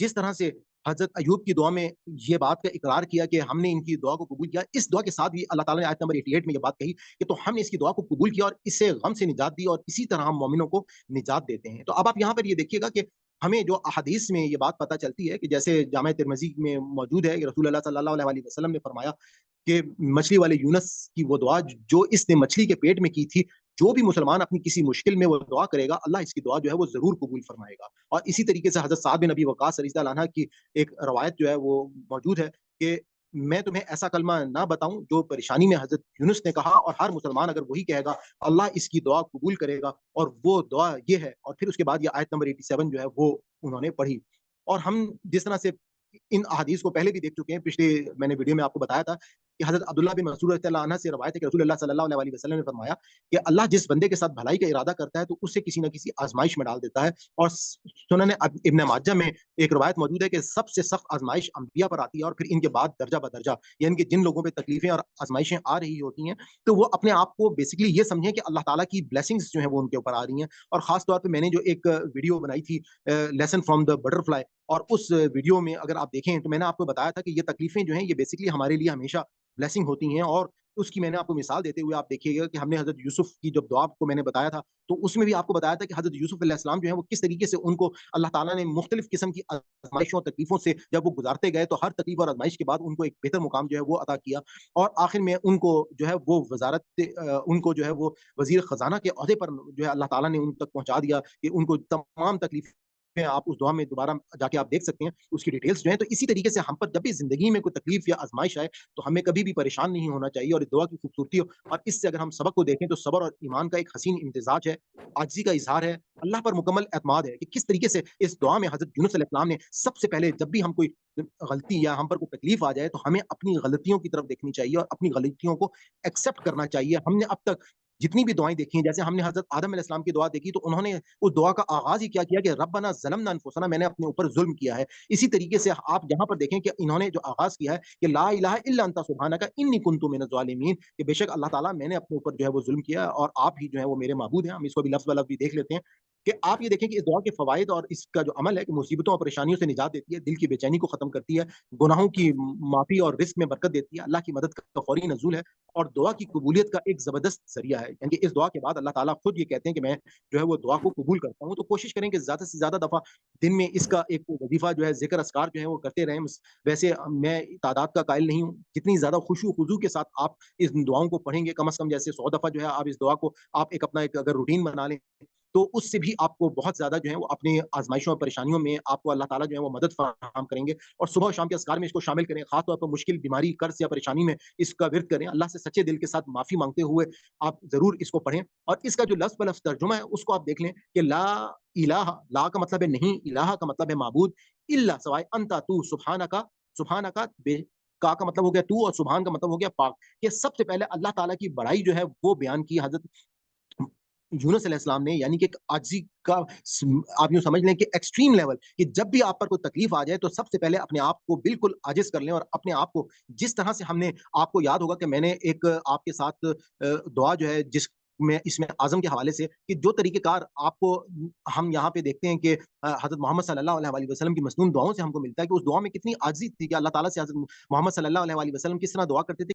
Speaker 1: جس طرح سے حضرت ایوب کی دعا میں یہ بات کا اقرار کیا کہ ہم نے ان کی دعا کو قبول کیا، اس دعا کے ساتھ بھی اللہ تعالیٰ نے آیت نمبر 88 میں یہ بات کہی کہ تو ہم نے اس کی دعا کو قبول کیا اور اس سے غم سے نجات دی، اور اسی طرح ہم مومنوں کو نجات دیتے ہیں. تو اب آپ یہاں پر یہ دیکھیے گا کہ ہمیں جو احادیث میں یہ بات پتہ چلتی ہے کہ جیسے جامع ترمذی میں موجود ہے کہ رسول اللہ صلی اللہ علیہ وسلم نے فرمایا کہ مچھلی والے یونس کی وہ دعا جو اس نے مچھلی کے پیٹ میں کی تھی، جو بھی مسلمان اپنی کسی مشکل میں وہ دعا کرے گا اللہ اس کی دعا جو ہے وہ ضرور قبول فرمائے گا. اور اسی طریقے سے حضرت سعد بن ابی وقاص رضی اللہ عنہ کی ایک روایت جو ہے وہ موجود ہے کہ میں تمہیں ایسا کلمہ نہ بتاؤں جو پریشانی میں حضرت یونس نے کہا، اور ہر مسلمان اگر وہی کہے گا اللہ اس کی دعا قبول کرے گا. اور وہ دعا یہ ہے، اور پھر اس کے بعد یہ آیت نمبر 87 جو ہے وہ انہوں نے پڑھی. اور ہم جس طرح سے ان احادیث کو پہلے بھی دیکھ چکے ہیں، پچھلے میں نے ویڈیو میں آپ کو بتایا تھا کہ حضرت عبداللہ بن مسعود رضی اللہ عنہ سے روایت ہے کہ رسول اللہ صلی اللہ علیہ وسلم نے فرمایا کہ اللہ جس بندے کے ساتھ بھلائی کا ارادہ کرتا ہے تو اسے کسی نہ کسی آزمائش میں ڈال دیتا ہے. اور سنن ابن ماجہ میں ایک روایت موجود ہے کہ سب سے سخت آزمائش انبیاء پر آتی ہے، اور پھر ان کے بعد درجہ بدرجہ، یعنی کہ جن لوگوں پہ تکلیفیں اور آزمائشیں آ رہی ہوتی ہیں تو وہ اپنے آپ کو بیسیکلی یہ سمجھیں کہ اللہ تعالیٰ کی بلیسنگز جو ہیں وہ ان کے اوپر آ رہی ہیں. اور خاص طور پہ میں نے جو ایک ویڈیو بنائی تھی لیسن فرام دا بٹرفلائی، اور اس ویڈیو میں اگر آپ دیکھیں تو میں نے آپ کو بتایا تھا کہ یہ تکلیفیں جو ہیں یہ بیسیکلی ہمارے لیے ہمیشہ بلیسنگ ہوتی ہیں. اور اس کی میں نے آپ کو مثال دیتے ہوئے آپ دیکھیے گا کہ ہم نے حضرت یوسف کی جب دعا کو میں نے بتایا تھا تو اس میں بھی آپ کو بتایا تھا کہ حضرت یوسف علیہ السلام جو ہے وہ کس طریقے سے ان کو اللہ تعالیٰ نے مختلف قسم کی آزمائشوں اور تکلیفوں سے جب وہ گزارتے گئے تو ہر تکلیف اور آزمائش کے بعد ان کو ایک بہتر مقام جو ہے وہ عطا کیا، اور آخر میں ان کو جو ہے وہ وزارت ان کو جو ہے وہ وزیر خزانہ کے عہدے پر جو ہے اللہ تعالیٰ نے ان تک پہنچا دیا کہ ان کو تمام تکلیف آپ اس دعا میں دوبارہ جا کے آپ دیکھ سکتے ہیں اس کی ڈیٹیلز جو ہیں. تو اسی طریقے سے ہم پر جب بھی زندگی میں کوئی تکلیف یا آزمائش آئے تو ہمیں کبھی بھی پریشان نہیں ہونا چاہیے. اور اس دعا کی خوبصورتی اور اس سے اگر ہم سبق کو دیکھیں تو صبر اور ایمان کا ایک حسین امتزاج ہے، عاجزی کا اظہار ہے، اللہ پر مکمل اعتماد ہے کہ کس طریقے سے اس دعا میں حضرت یونس علیہ السلام نے سب سے پہلے جب بھی ہم کوئی غلطی یا ہم پر کوئی تکلیف آ جائے تو ہمیں اپنی غلطیوں کی طرف دیکھنی چاہیے اور اپنی غلطیوں کو ایکسیپٹ کرنا چاہیے. ہم نے اب تک جتنی بھی دعائیں دیکھی ہیں، جیسے ہم نے حضرت آدم علیہ السلام کی دعا دیکھی تو انہوں نے اس دعا کا آغاز ہی کیا کہ ربنا ظلمنا انفسنا، میں نے اپنے اوپر ظلم کیا ہے. اسی طریقے سے آپ یہاں پر دیکھیں کہ انہوں نے جو آغاز کیا ہے کہ لا الہ الا انت سبحانک انی کنت من الظالمین، کہ بے شک اللہ تعالیٰ میں نے اپنے اوپر جو ہے وہ ظلم کیا اور آپ ہی جو ہے وہ میرے معبود ہیں. ہم اس کو بھی لفظ بلفظ بھی دیکھ لیتے ہیں کہ آپ یہ دیکھیں کہ اس دعا کے فوائد اور اس کا جو عمل ہے کہ مصیبتوں اور پریشانیوں سے نجات دیتی ہے، دل کی بے چینی کو ختم کرتی ہے، گناہوں کی معافی اور رزق میں برکت دیتی ہے، اللہ کی مدد کا فوری نزول ہے، اور دعا کی قبولیت کا ایک زبردست ذریعہ ہے. یعنی کہ اس دعا کے بعد اللہ تعالیٰ خود یہ کہتے ہیں کہ میں جو ہے وہ دعا کو قبول کرتا ہوں. تو کوشش کریں کہ زیادہ سے زیادہ دفعہ دن میں اس کا ایک وظیفہ جو ہے ذکر اذکار جو ہے وہ کرتے رہیں. ویسے میں تعداد کا قائل نہیں ہوں، جتنی زیادہ خشوع و خضوع کے ساتھ آپ اس دعاؤں کو پڑھیں گے، کم از کم جیسے 100 دفعہ جو ہے آپ اس دعا کو آپ ایک اپنا ایک اگر روٹین بنا لیں تو اس سے بھی آپ کو بہت زیادہ جو ہے وہ اپنی آزمائشوں اور پریشانیوں میں آپ کو اللہ تعالیٰ جو ہے وہ مدد فراہم کریں گے. اور صبح و شام کے اذکار میں اس کو شامل کریں، خاص طور پر مشکل بیماری، قرض یا پریشانی میں اس کا ورد کریں، اللہ سے سچے دل کے ساتھ معافی مانگتے ہوئے آپ ضرور اس کو پڑھیں. اور اس کا جو لفظ بلفظ ترجمہ ہے اس کو آپ دیکھ لیں کہ لا الہ، لا کا مطلب ہے نہیں، الہ کا مطلب ہے معبود، الا سوائے، انتا تو، سبحانکا، سبحانکا بے کا مطلب ہو گیا تو، اور سبحان کا مطلب ہو گیا پاک. کہ سب سے پہلے اللہ تعالیٰ کی بڑائی جو ہے وہ بیان کی حضرت یونس علیہ السلام نے، یعنی کہ عاجزی کا آپ یوں سمجھ لیں کہ ایکسٹریم لیول، کہ جب بھی آپ پر کوئی تکلیف آ جائے تو سب سے پہلے اپنے آپ کو بالکل عاجز کر لیں، اور اپنے آپ کو جس طرح سے ہم نے، آپ کو یاد ہوگا کہ میں نے ایک آپ کے ساتھ دعا جو ہے جس میں اس میں اعظم کے حوالے سے کہ جو طریقہ کار آپ کو ہم یہاں پہ دیکھتے ہیں کہ حضرت محمد صلی اللہ علیہ وسلم کی مسنون دعاؤں سے ہم کو ملتا ہے کہ اس دعا میں کتنی عاجزی تھی کہ اللہ تعالیٰ سے حضرت محمد صلی اللہ علیہ وسلم کس طرح دعا کرتے تھے